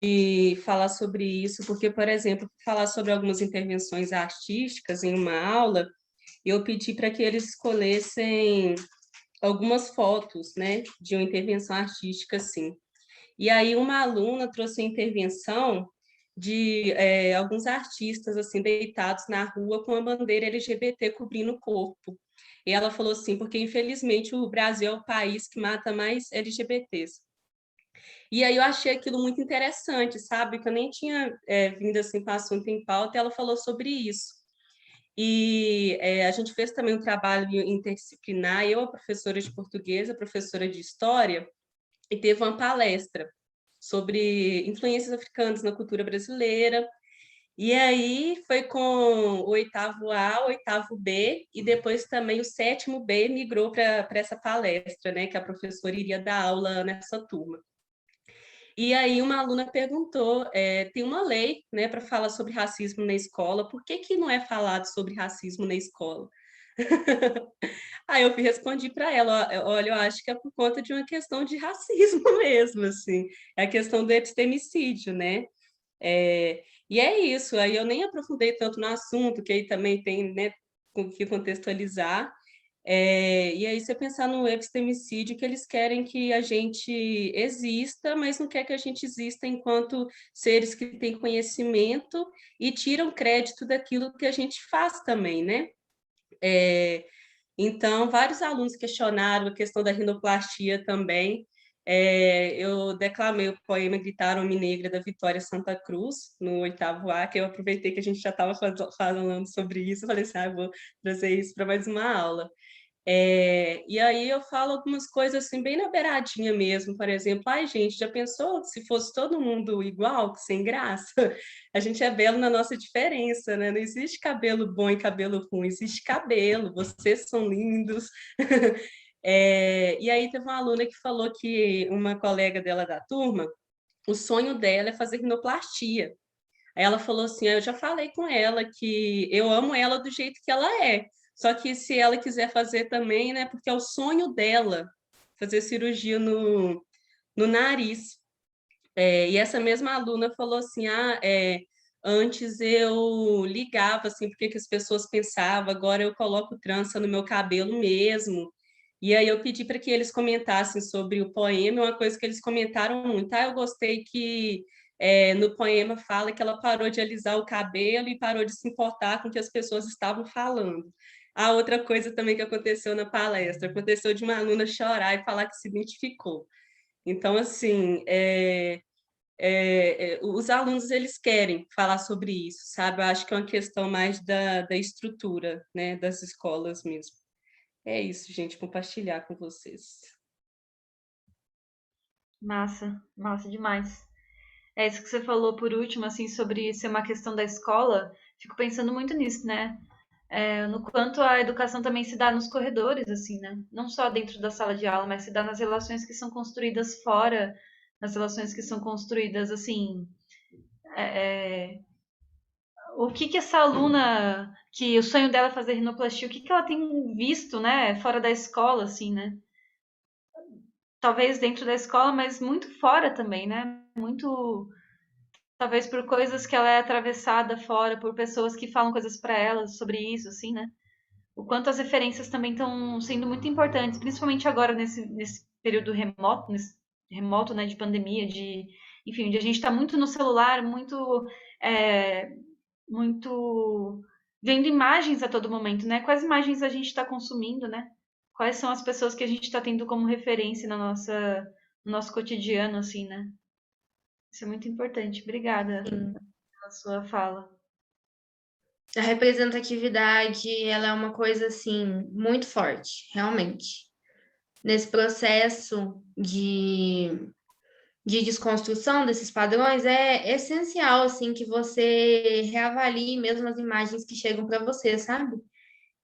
De falar sobre isso, porque, por exemplo, falar sobre algumas intervenções artísticas em uma aula, eu pedi para que eles escolhessem algumas fotos, né, de uma intervenção artística, assim. E aí uma aluna trouxe a intervenção de alguns artistas assim deitados na rua com a bandeira LGBT cobrindo o corpo. E ela falou assim, porque infelizmente o Brasil é o país que mata mais LGBTs. E aí eu achei aquilo muito interessante, sabe? Que eu nem tinha vindo assim com o assunto em pauta, e ela falou sobre isso. E a gente fez também um trabalho interdisciplinar, eu, a professora de português, a professora de história, e teve uma palestra sobre influências africanas na cultura brasileira. E aí foi com o oitavo A, o oitavo B, e depois também o sétimo B migrou para essa palestra, né, que a professora iria dar aula nessa turma. E aí uma aluna perguntou, tem uma lei, né, para falar sobre racismo na escola, por que não é falado sobre racismo na escola? Aí eu respondi para ela, olha, eu acho que é por conta de uma questão de racismo mesmo, assim, é a questão do epistemicídio, né? E é isso, aí eu nem aprofundei tanto no assunto, que aí também tem, né, com que contextualizar, e aí você pensar no epistemicídio, que eles querem que a gente exista, mas não quer que a gente exista enquanto seres que têm conhecimento e tiram crédito daquilo que a gente faz também, né? Então, vários alunos questionaram a questão da rinoplastia também. Eu declamei o poema Gritaram-me Negra, da Vitória Santa Cruz, no oitavo A, que eu aproveitei que a gente já estava falando sobre isso, eu falei assim, vou trazer isso para mais uma aula. E aí eu falo algumas coisas assim, bem na beiradinha mesmo, por exemplo, ai gente, já pensou se fosse todo mundo igual, sem graça? A gente é belo na nossa diferença, né? Não existe cabelo bom e cabelo ruim, existe cabelo, vocês são lindos. E aí teve uma aluna que falou que uma colega dela da turma, o sonho dela é fazer rinoplastia. Aí ela falou assim, eu já falei com ela que eu amo ela do jeito que ela é, só que se ela quiser fazer também, né, porque é o sonho dela fazer cirurgia no nariz. E essa mesma aluna falou assim, antes eu ligava assim, porque que as pessoas pensavam, agora eu coloco trança no meu cabelo mesmo. E aí eu pedi para que eles comentassem sobre o poema, uma coisa que eles comentaram muito. Eu gostei que no poema fala que ela parou de alisar o cabelo e parou de se importar com o que as pessoas estavam falando. A outra coisa também que aconteceu na palestra, aconteceu de uma aluna chorar e falar que se identificou. Então, assim, os alunos eles querem falar sobre isso, sabe? Eu acho que é uma questão mais da estrutura, né, das escolas mesmo. É isso, gente, compartilhar com vocês. Massa, massa demais. É isso que você falou por último, assim, sobre ser uma questão da escola. Fico pensando muito nisso, né? no quanto a educação também se dá nos corredores, assim, né? Não só dentro da sala de aula, mas se dá nas relações que são construídas fora, nas relações que são construídas, assim, o que essa aluna, que o sonho dela é fazer rinoplastia, o que ela tem visto, né, fora da escola, assim, né? Talvez dentro da escola, mas muito fora também, né? Muito, talvez por coisas que ela é atravessada fora, por pessoas que falam coisas para ela sobre isso, assim, né? O quanto as referências também estão sendo muito importantes, principalmente agora nesse período remoto, né, de pandemia, enfim, onde a gente está muito no celular, é, muito vendo imagens a todo momento, né? Quais imagens a gente está consumindo, né? Quais são as pessoas que a gente está tendo como referência no nosso cotidiano, assim, né? Isso é muito importante. Obrigada Sim. pela sua fala. A representatividade, ela é uma coisa, assim, muito forte, realmente. Nesse processo de desconstrução desses padrões, é essencial, assim, que você reavalie mesmo as imagens que chegam para você, sabe?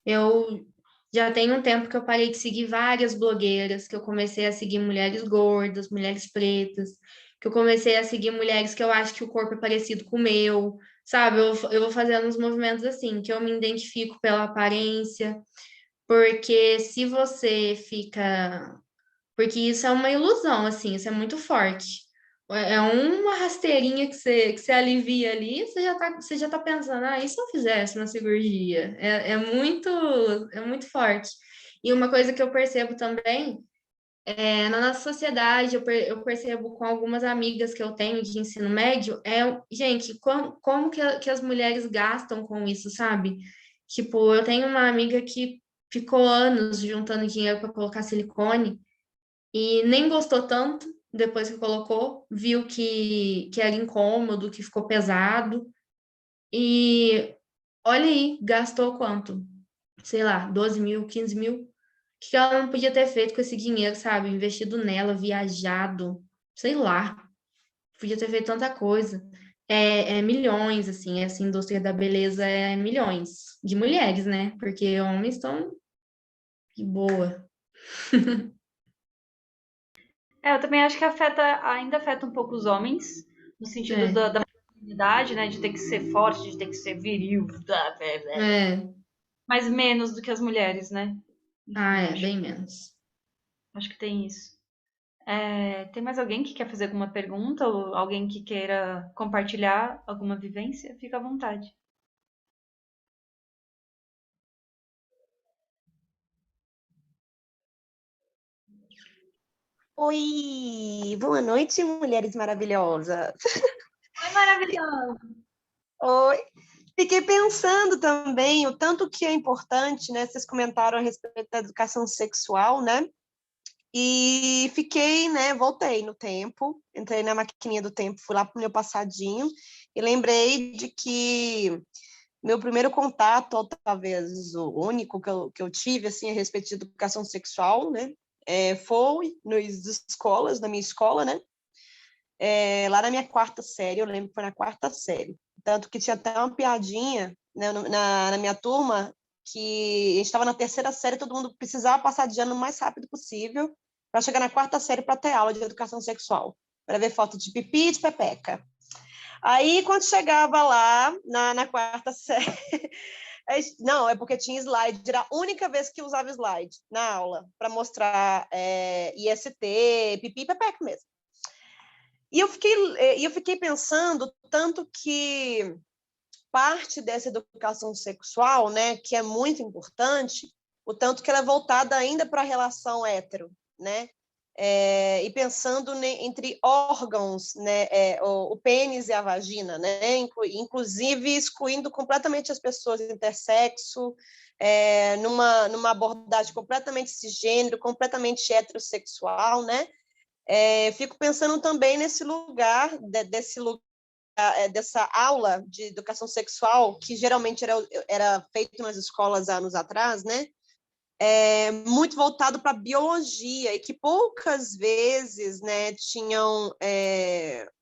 Eu já tenho um tempo que eu parei de seguir várias blogueiras, que eu comecei a seguir mulheres gordas, mulheres pretas, que eu comecei a seguir mulheres que eu acho que o corpo é parecido com o meu, sabe? Eu vou fazendo uns movimentos assim, que eu me identifico pela aparência, porque se você fica. Porque isso é uma ilusão, assim, isso é muito forte. É uma rasteirinha que você alivia ali, você já tá pensando, e se eu fizesse uma cirurgia? É muito forte. E uma coisa que eu percebo também na nossa sociedade, eu percebo com algumas amigas que eu tenho de ensino médio, gente, como que as mulheres gastam com isso, sabe? Tipo, eu tenho uma amiga que ficou anos juntando dinheiro para colocar silicone e nem gostou tanto depois que colocou, viu que era incômodo, que ficou pesado. E olha aí, gastou quanto? Sei lá, 12 mil, 15 mil. O que ela não podia ter feito com esse dinheiro, sabe? Investido nela, viajado, sei lá. Podia ter feito tanta coisa. É milhões, assim, essa indústria da beleza é milhões de mulheres, né? Porque homens estão de boa. Eu também acho que ainda afeta um pouco os homens, no sentido É, da masculinidade, né? De ter que ser forte, de ter que ser viril, é. mas menos do que as mulheres, né? Enfim, Bem menos. acho que tem isso. Tem mais alguém que quer fazer alguma pergunta ou alguém que queira compartilhar alguma vivência? Fica à vontade. Oi, boa noite, mulheres maravilhosas. Oi, maravilhosa! Oi. Fiquei pensando também o tanto que é importante, né? Vocês comentaram a respeito da educação sexual, né? E fiquei, né? Voltei no tempo, entrei na maquininha do tempo, fui lá pro meu passadinho e lembrei de que meu primeiro contato, ou talvez o único que eu tive, assim, a respeito de educação sexual, né? Foi nas escolas, na minha escola, né? Lá na minha quarta série, eu lembro que foi na quarta série. Tanto que tinha até uma piadinha, né, na minha turma, que a gente estava na terceira série, todo mundo precisava passar de ano o mais rápido possível para chegar na quarta série para ter aula de educação sexual, para ver foto de pipi e de pepeca. Aí, quando chegava lá, na quarta série, não, é porque tinha slide, era a única vez que usava slide na aula, para mostrar IST, pipi e pepeca mesmo. E eu fiquei pensando tanto que parte dessa educação sexual, né, que é muito importante, o tanto que ela é voltada ainda para a relação hétero, né? E pensando entre órgãos, né, o pênis e a vagina, né? Inclusive excluindo completamente as pessoas intersexo, numa abordagem completamente cisgênero, completamente heterossexual, né? Fico pensando também nesse lugar, dessa aula de educação sexual, que geralmente era feito nas escolas anos atrás, né? muito voltado para biologia e que poucas vezes, né, tinham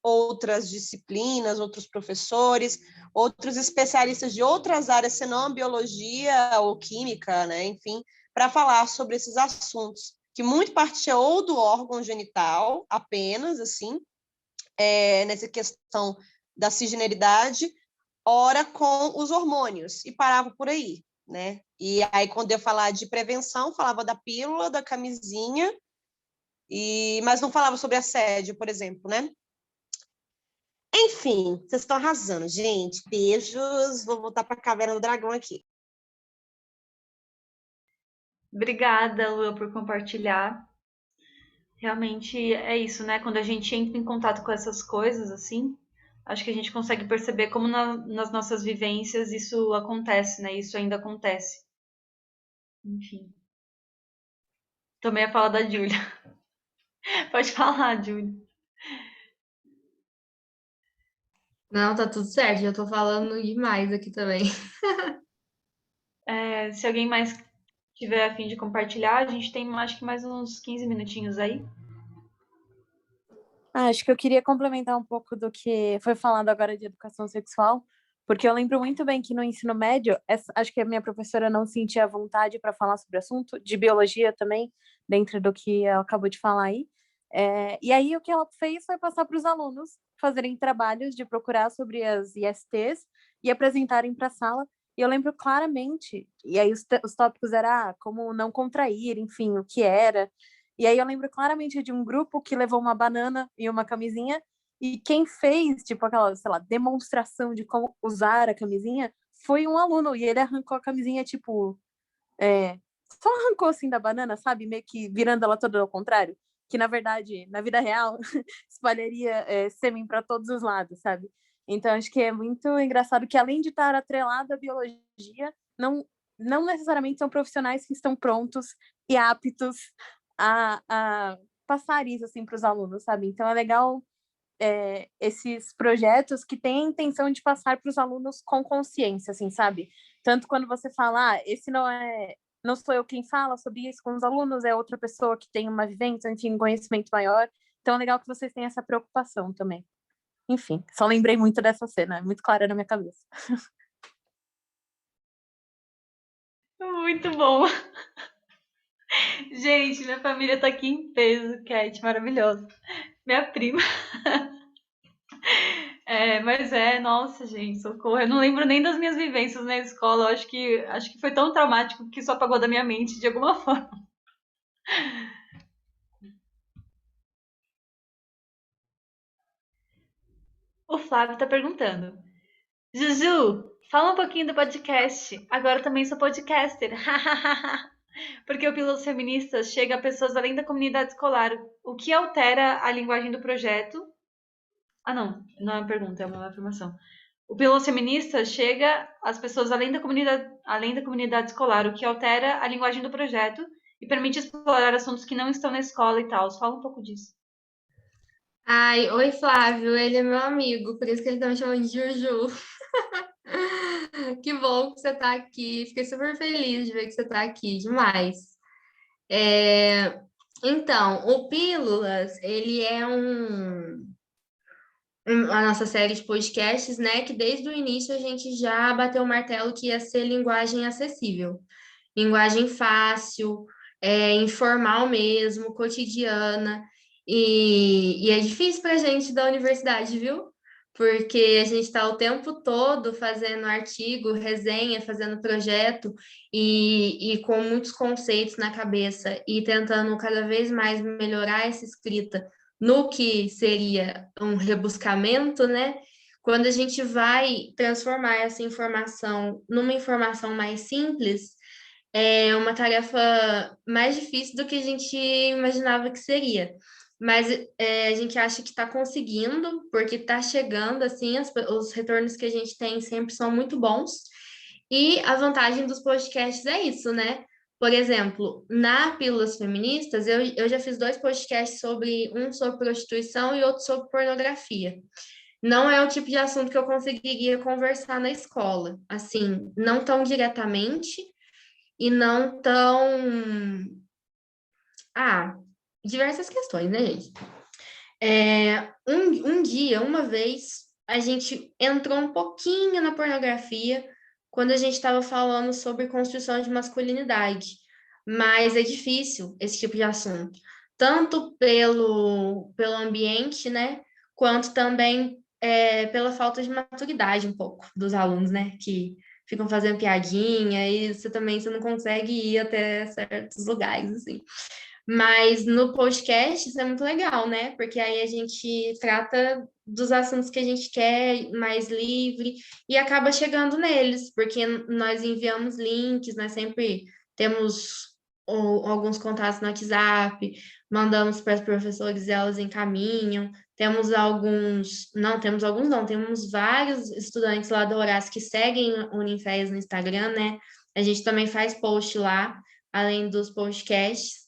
outras disciplinas, outros professores, outros especialistas de outras áreas, senão biologia ou química, né, enfim, para falar sobre esses assuntos, que muito partia ou do órgão genital, apenas, assim, nessa questão da cisgeneridade, ora com os hormônios, e parava por aí, né? E aí, quando eu falar de prevenção, falava da pílula, da camisinha, mas não falava sobre assédio, por exemplo, né? Enfim, vocês estão arrasando, gente. Beijos. Vou voltar para a Caverna do Dragão aqui. Obrigada, Lua, por compartilhar. Realmente é isso, né? Quando a gente entra em contato com essas coisas, assim, acho que a gente consegue perceber como nas nossas vivências isso acontece, né? Isso ainda acontece. Enfim. Tomei a fala da Júlia. Pode falar, Júlia. Não, tá tudo certo, já tô falando demais aqui também. Se alguém mais tiver a fim de compartilhar, a gente tem acho que mais uns 15 minutinhos aí. Acho que eu queria complementar um pouco do que foi falado agora de educação sexual, porque eu lembro muito bem que no ensino médio, acho que a minha professora não sentia vontade para falar sobre o assunto, de biologia também, dentro do que ela acabou de falar aí. E aí o que ela fez foi passar para os alunos fazerem trabalhos de procurar sobre as ISTs e apresentarem para a sala. E eu lembro claramente, e aí os tópicos eram como não contrair, enfim, o que era. E aí eu lembro claramente de um grupo que levou uma banana e uma camisinha, e quem fez, tipo, aquela, sei lá, demonstração de como usar a camisinha foi um aluno, e ele arrancou a camisinha, tipo, só arrancou assim da banana, sabe? Meio que virando ela toda ao contrário, que na verdade, na vida real, espalharia sêmen para todos os lados, sabe? Então acho que é muito engraçado que além de estar atrelado à biologia, não necessariamente são profissionais que estão prontos e aptos a passar isso assim para os alunos, sabe? Então é legal esses projetos que têm a intenção de passar para os alunos com consciência, assim, sabe? Tanto quando você fala, esse não sou eu quem fala sobre isso com os alunos, é outra pessoa que tem uma vivência, enfim, um conhecimento maior. Então é legal que vocês tenham essa preocupação também. Enfim, só lembrei muito dessa cena, é muito clara na minha cabeça. Muito bom. Gente, minha família tá aqui em peso, Cat, maravilhosa. Minha prima. Mas nossa, gente, socorro. Eu não lembro nem das minhas vivências na escola. Eu acho que foi tão traumático que isso apagou da minha mente de alguma forma. O Flávio tá perguntando: Juju, fala um pouquinho do podcast. Agora eu também sou podcaster. Porque o Pílulas Feministas chega a pessoas além da comunidade escolar. O que altera a linguagem do projeto? Ah, não é uma pergunta, é uma afirmação. O Pílulas Feministas chega às pessoas além da comunidade escolar, o que altera a linguagem do projeto e permite explorar assuntos que não estão na escola e tal. Fala um pouco disso. Ai, oi Flávio, ele é meu amigo, por isso que ele tá me chamando de Juju. Que bom que você tá aqui, fiquei super feliz de ver que você tá aqui, demais. Então, o Pílulas, ele é a nossa série de podcasts, né, que desde o início a gente já bateu o martelo que ia ser linguagem acessível, linguagem fácil, informal mesmo, cotidiana, e é difícil para a gente da universidade, viu? Porque a gente está o tempo todo fazendo artigo, resenha, fazendo projeto e com muitos conceitos na cabeça e tentando cada vez mais melhorar essa escrita no que seria um rebuscamento, né? Quando a gente vai transformar essa informação numa informação mais simples, é uma tarefa mais difícil do que a gente imaginava que seria. Mas a gente acha que está conseguindo, porque está chegando, assim, os retornos que a gente tem sempre são muito bons. E a vantagem dos podcasts é isso, né? Por exemplo, na Pílulas Feministas, eu já fiz 2 podcasts um sobre prostituição e outro sobre pornografia. Não é o tipo de assunto que eu conseguiria conversar na escola, assim, não tão diretamente, e não tão... diversas questões, né, gente? Um dia, uma vez, a gente entrou um pouquinho na pornografia quando a gente estava falando sobre construção de masculinidade, mas é difícil esse tipo de assunto, tanto pelo ambiente, né, quanto também pela falta de maturidade um pouco dos alunos, né, que ficam fazendo piadinha e você não consegue ir até certos lugares, assim. Mas no podcast isso é muito legal, né? Porque aí a gente trata dos assuntos que a gente quer mais livre e acaba chegando neles, porque nós enviamos links, nós sempre temos alguns contatos no WhatsApp, mandamos para os professores e elas encaminham. Temos vários estudantes lá do Horácio que seguem o Unifés no Instagram, né? A gente também faz post lá, além dos podcasts.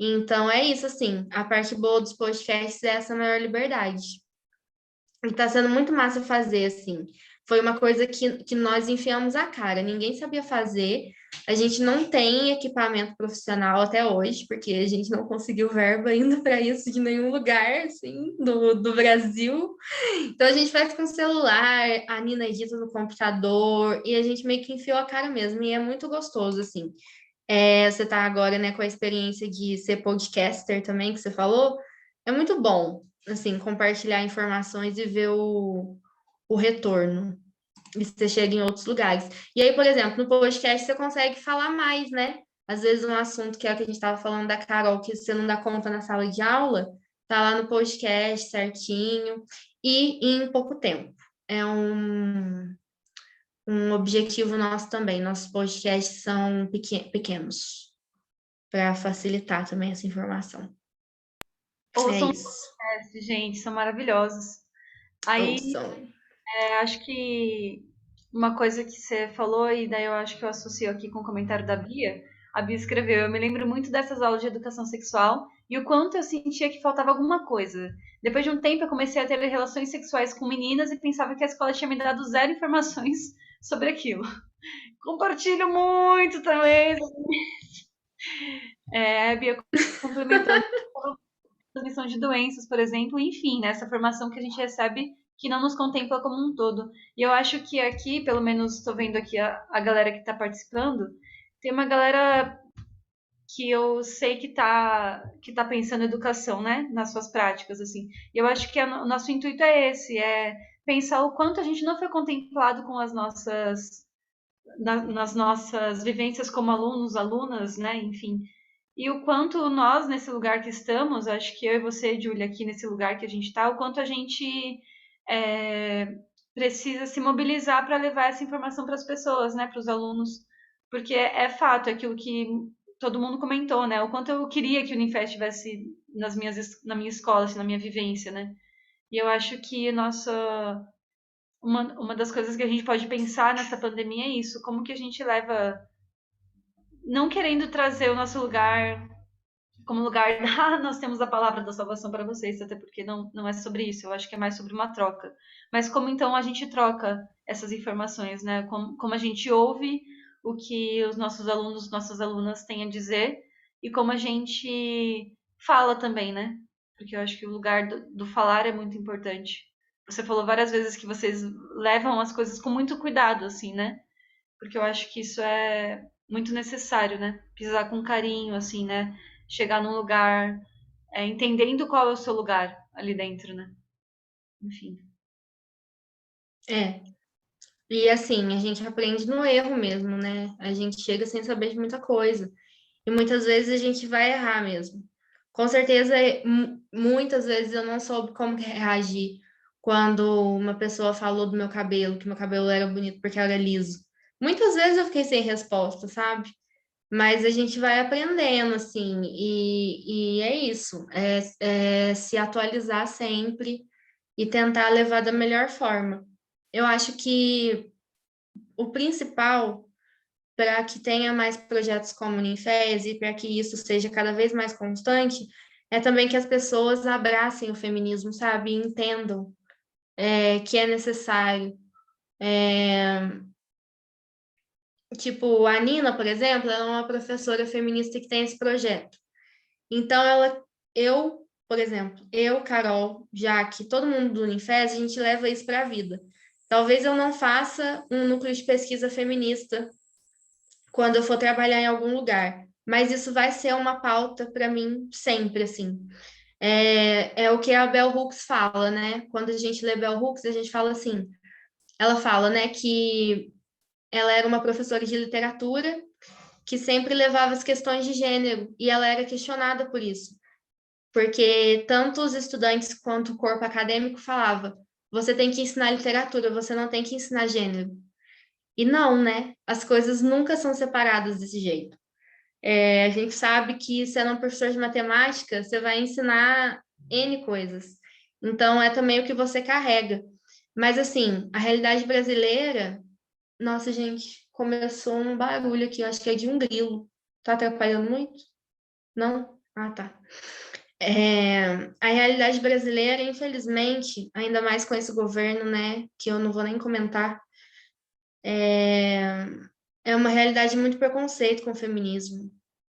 Então, é isso, assim, a parte boa dos podcasts é essa maior liberdade. E tá sendo muito massa fazer, assim. Foi uma coisa que nós enfiamos a cara, ninguém sabia fazer. A gente não tem equipamento profissional até hoje, porque a gente não conseguiu verba ainda para isso de nenhum lugar, assim, do Brasil. Então, a gente faz com o celular, a Nina edita no computador, e a gente meio que enfiou a cara mesmo, e é muito gostoso, assim. Você está agora, né, com a experiência de ser podcaster também, que você falou, é muito bom, assim, compartilhar informações e ver o retorno. E você chega em outros lugares. E aí, por exemplo, no podcast você consegue falar mais, né? Às vezes um assunto que é o que a gente estava falando da Carol, que você não dá conta na sala de aula, tá lá no podcast certinho e em pouco tempo. É um objetivo nosso também. Nossos podcasts são pequenos, para facilitar também essa informação. É Ouçam os isso. podcasts, gente, são maravilhosos. Aí, Ouçam. acho que uma coisa que você falou, e daí eu acho que eu associo aqui com o comentário da Bia, a Bia escreveu, eu me lembro muito dessas aulas de educação sexual e o quanto eu sentia que faltava alguma coisa. Depois de um tempo, eu comecei a ter relações sexuais com meninas e pensava que a escola tinha me dado zero informações sobre aquilo. Compartilho muito também. A Bia complementando transmissão de doenças, por exemplo, enfim, né, essa formação que a gente recebe que não nos contempla como um todo. E eu acho que aqui, pelo menos estou vendo aqui a galera que está participando, tem uma galera que eu sei que tá pensando em educação, né, nas suas práticas, assim. E eu acho que o nosso intuito é esse, é pensar o quanto a gente não foi contemplado com as nas nossas vivências como alunos, alunas, né, enfim. E o quanto nós, nesse lugar que estamos, acho que eu e você, Júlia, aqui nesse lugar que a gente está, o quanto a gente é, precisa se mobilizar para levar essa informação para as pessoas, né, para os alunos, porque é fato, é aquilo que todo mundo comentou, né, o quanto eu queria que o Unifest estivesse na minha escola, assim, na minha vivência, né, e eu acho que uma das coisas que a gente pode pensar nessa pandemia é isso, como que a gente leva, não querendo trazer o nosso lugar como lugar, nós temos a palavra da salvação para vocês, até porque não é sobre isso, eu acho que é mais sobre uma troca. Mas como então a gente troca essas informações, né? Como a gente ouve o que os nossos alunos, nossas alunas têm a dizer e como a gente fala também, né? Porque eu acho que o lugar do falar é muito importante. Você falou várias vezes que vocês levam as coisas com muito cuidado, assim, né? Porque eu acho que isso é muito necessário, né? Pisar com carinho, assim, né? Chegar num lugar, entendendo qual é o seu lugar ali dentro, né? Enfim. É. E assim, a gente aprende no erro mesmo, né? A gente chega sem saber de muita coisa. E muitas vezes a gente vai errar mesmo. Com certeza, muitas vezes eu não soube como reagir quando uma pessoa falou do meu cabelo, que meu cabelo era bonito porque era liso. Muitas vezes eu fiquei sem resposta, sabe? Mas a gente vai aprendendo, assim, e é isso, é se atualizar sempre e tentar levar da melhor forma. Eu acho que o principal para que tenha mais projetos como o Ninfés e para que isso seja cada vez mais constante, é também que as pessoas abracem o feminismo, sabe? E entendam que é necessário. Tipo, a Nina, por exemplo, ela é uma professora feminista que tem esse projeto. Então, por exemplo, Carol, Jaque, todo mundo do Unifes, a gente leva isso para a vida. Talvez eu não faça um núcleo de pesquisa feminista quando eu for trabalhar em algum lugar, mas isso vai ser uma pauta para mim sempre, assim. É o que a Bell Hooks fala, né? Quando a gente lê Bell Hooks, a gente fala assim, ela fala, né, que ela era uma professora de literatura que sempre levava as questões de gênero, e ela era questionada por isso, porque tanto os estudantes quanto o corpo acadêmico falava, você tem que ensinar literatura, você não tem que ensinar gênero. E não, né? As coisas nunca são separadas desse jeito. A gente sabe que sendo um professor de matemática, você vai ensinar N coisas. Então, é também o que você carrega. Mas, assim, a realidade brasileira... Nossa, gente, começou um barulho aqui, eu acho que é de um grilo. Tá atrapalhando muito? Não? Ah, tá. A realidade brasileira, infelizmente, ainda mais com esse governo, né, que eu não vou nem comentar, é uma realidade muito preconceito com o feminismo.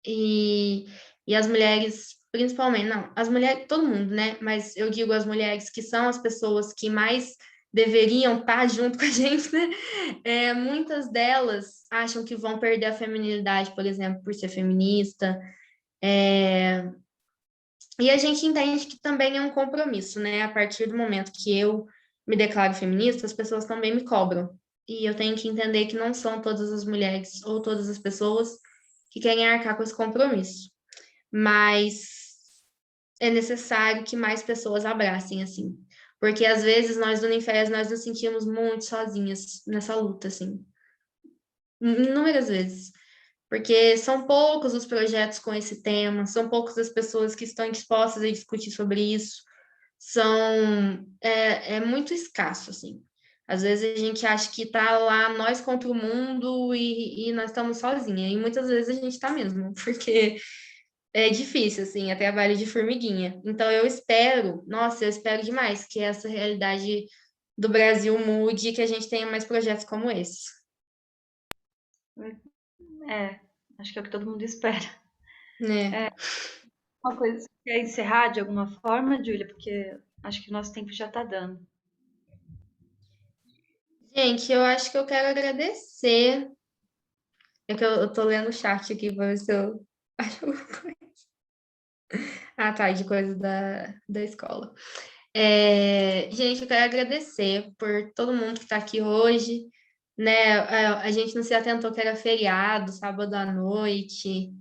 E, e as mulheres, principalmente, não, as mulheres, todo mundo, né, mas eu digo as mulheres que são as pessoas que mais deveriam estar junto com a gente, né, muitas delas acham que vão perder a feminilidade, por exemplo, por ser feminista, e a gente entende que também é um compromisso, né? A partir do momento que eu me declaro feminista, as pessoas também me cobram. E eu tenho que entender que não são todas as mulheres ou todas as pessoas que querem arcar com esse compromisso. Mas é necessário que mais pessoas abracem, assim. Porque às vezes nós do Unifes, nós nos sentimos muito sozinhas nessa luta, assim. Inúmeras vezes. Porque são poucos os projetos com esse tema, são poucas as pessoas que estão dispostas a discutir sobre isso, é muito escasso, assim. Às vezes a gente acha que está lá nós contra o mundo e nós estamos sozinhas, e muitas vezes a gente está mesmo, porque é difícil, assim, é trabalho de formiguinha. Então eu espero, nossa, eu espero demais que essa realidade do Brasil mude e que a gente tenha mais projetos como esse. Acho que é o que todo mundo espera. Né? Uma coisa, você quer encerrar de alguma forma, Júlia? Porque acho que o nosso tempo já está dando. Gente, eu acho que eu quero agradecer. É que eu tô lendo o chat aqui para ver se eu acho alguma coisa. Ah, tá, de coisa da escola. Gente, eu quero agradecer por todo mundo que está aqui hoje, né? A gente não se atentou que era feriado, sábado à noite,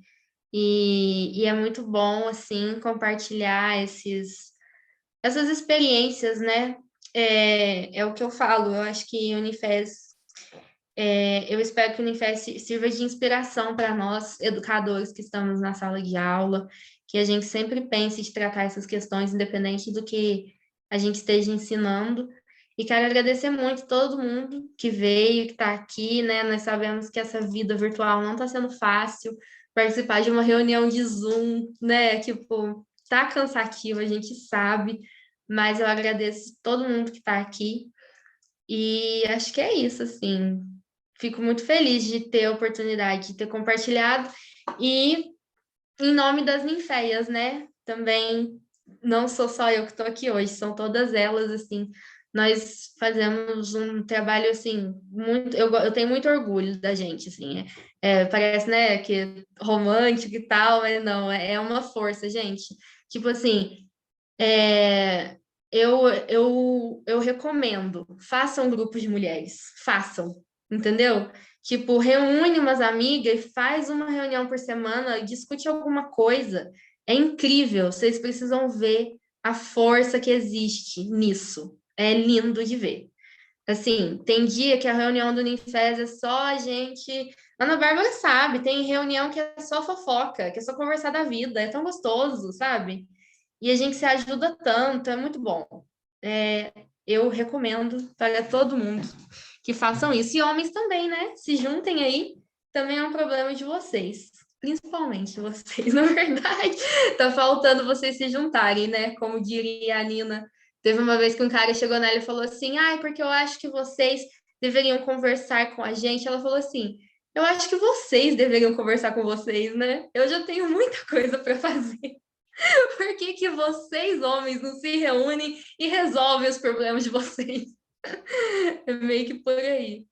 e é muito bom, assim, compartilhar essas experiências, né? É o que eu falo, eu acho que Unifes, eu espero que o Unifes sirva de inspiração para nós, educadores que estamos na sala de aula, que a gente sempre pense de tratar essas questões, independente do que a gente esteja ensinando. E quero agradecer muito todo mundo que veio, que está aqui, né? Nós sabemos que essa vida virtual não está sendo fácil, participar de uma reunião de Zoom, né? Tipo, tá cansativo, a gente sabe, mas eu agradeço todo mundo que está aqui. E acho que é isso, assim. Fico muito feliz de ter a oportunidade de ter compartilhado. E em nome das ninféias, né? Também não sou só eu que estou aqui hoje, são todas elas, assim. Nós fazemos um trabalho, assim, muito... Eu tenho muito orgulho da gente, assim. Parece, né, que romântico e tal, mas não, é uma força, gente. Tipo assim, eu recomendo, façam grupos de mulheres, façam, entendeu? Tipo, reúne umas amigas e faz uma reunião por semana e discute alguma coisa. É incrível, vocês precisam ver a força que existe nisso. É lindo de ver. Assim, tem dia que a reunião do Unifes é só a gente... Ana Bárbara sabe, tem reunião que é só fofoca, que é só conversar da vida, é tão gostoso, sabe? E a gente se ajuda tanto, é muito bom. Eu recomendo para todo mundo que façam isso. E homens também, né? Se juntem aí, também é um problema de vocês. Principalmente vocês, na verdade. Tá faltando vocês se juntarem, né? Como diria a Nina. Teve uma vez que um cara chegou nela e falou assim: ai, porque eu acho que vocês deveriam conversar com a gente. Ela falou assim: Eu acho que vocês deveriam conversar com vocês, né? Eu já tenho muita coisa para fazer. Por que que vocês, homens, não se reúnem e resolvem os problemas de vocês? É meio que por aí.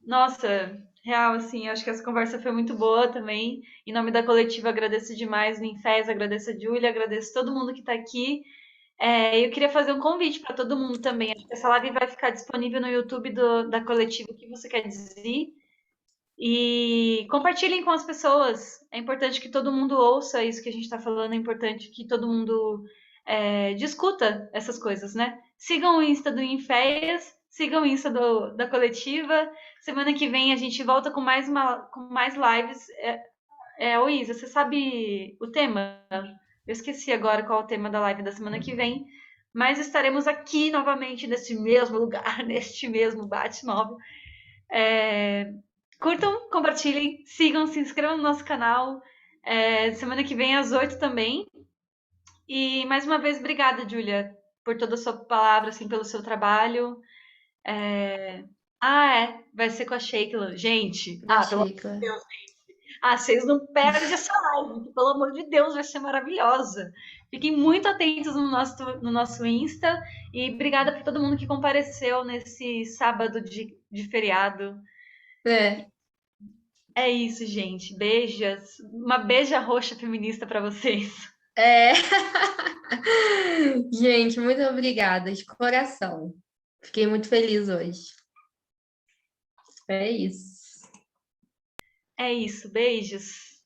Nossa, real, assim, acho que essa conversa foi muito boa também. Em nome da coletiva, agradeço demais o Infés, agradeço a Júlia, agradeço todo mundo que está aqui. Eu queria fazer um convite para todo mundo também. Acho que essa live vai ficar disponível no YouTube da coletiva, o que você quer dizer. E compartilhem com as pessoas. É importante que todo mundo ouça isso que a gente está falando, é importante que todo mundo discuta essas coisas, né? Sigam o Insta do Inféias, sigam o Insta da coletiva. Semana que vem a gente volta com com mais lives. Ô Isa, você sabe o tema? Eu esqueci agora qual é o tema da live da semana que vem, mas estaremos aqui novamente neste mesmo lugar, neste mesmo bate-móvel. Curtam, compartilhem, sigam, se inscrevam no nosso canal. Semana que vem às 8 também. E mais uma vez, obrigada, Júlia, por toda a sua palavra, assim, pelo seu trabalho. Vai ser com a Sheikla. Gente, Da pelo amor Sheikla. de Deus. Vocês não perdem essa live, que, pelo amor de Deus, vai ser maravilhosa. Fiquem muito atentos no nosso Insta. E obrigada por todo mundo que compareceu nesse sábado de feriado. É isso, gente. Beijos. Uma beija roxa feminista para vocês. Gente, muito obrigada, de coração. Fiquei muito feliz hoje. É isso. É isso. Beijos.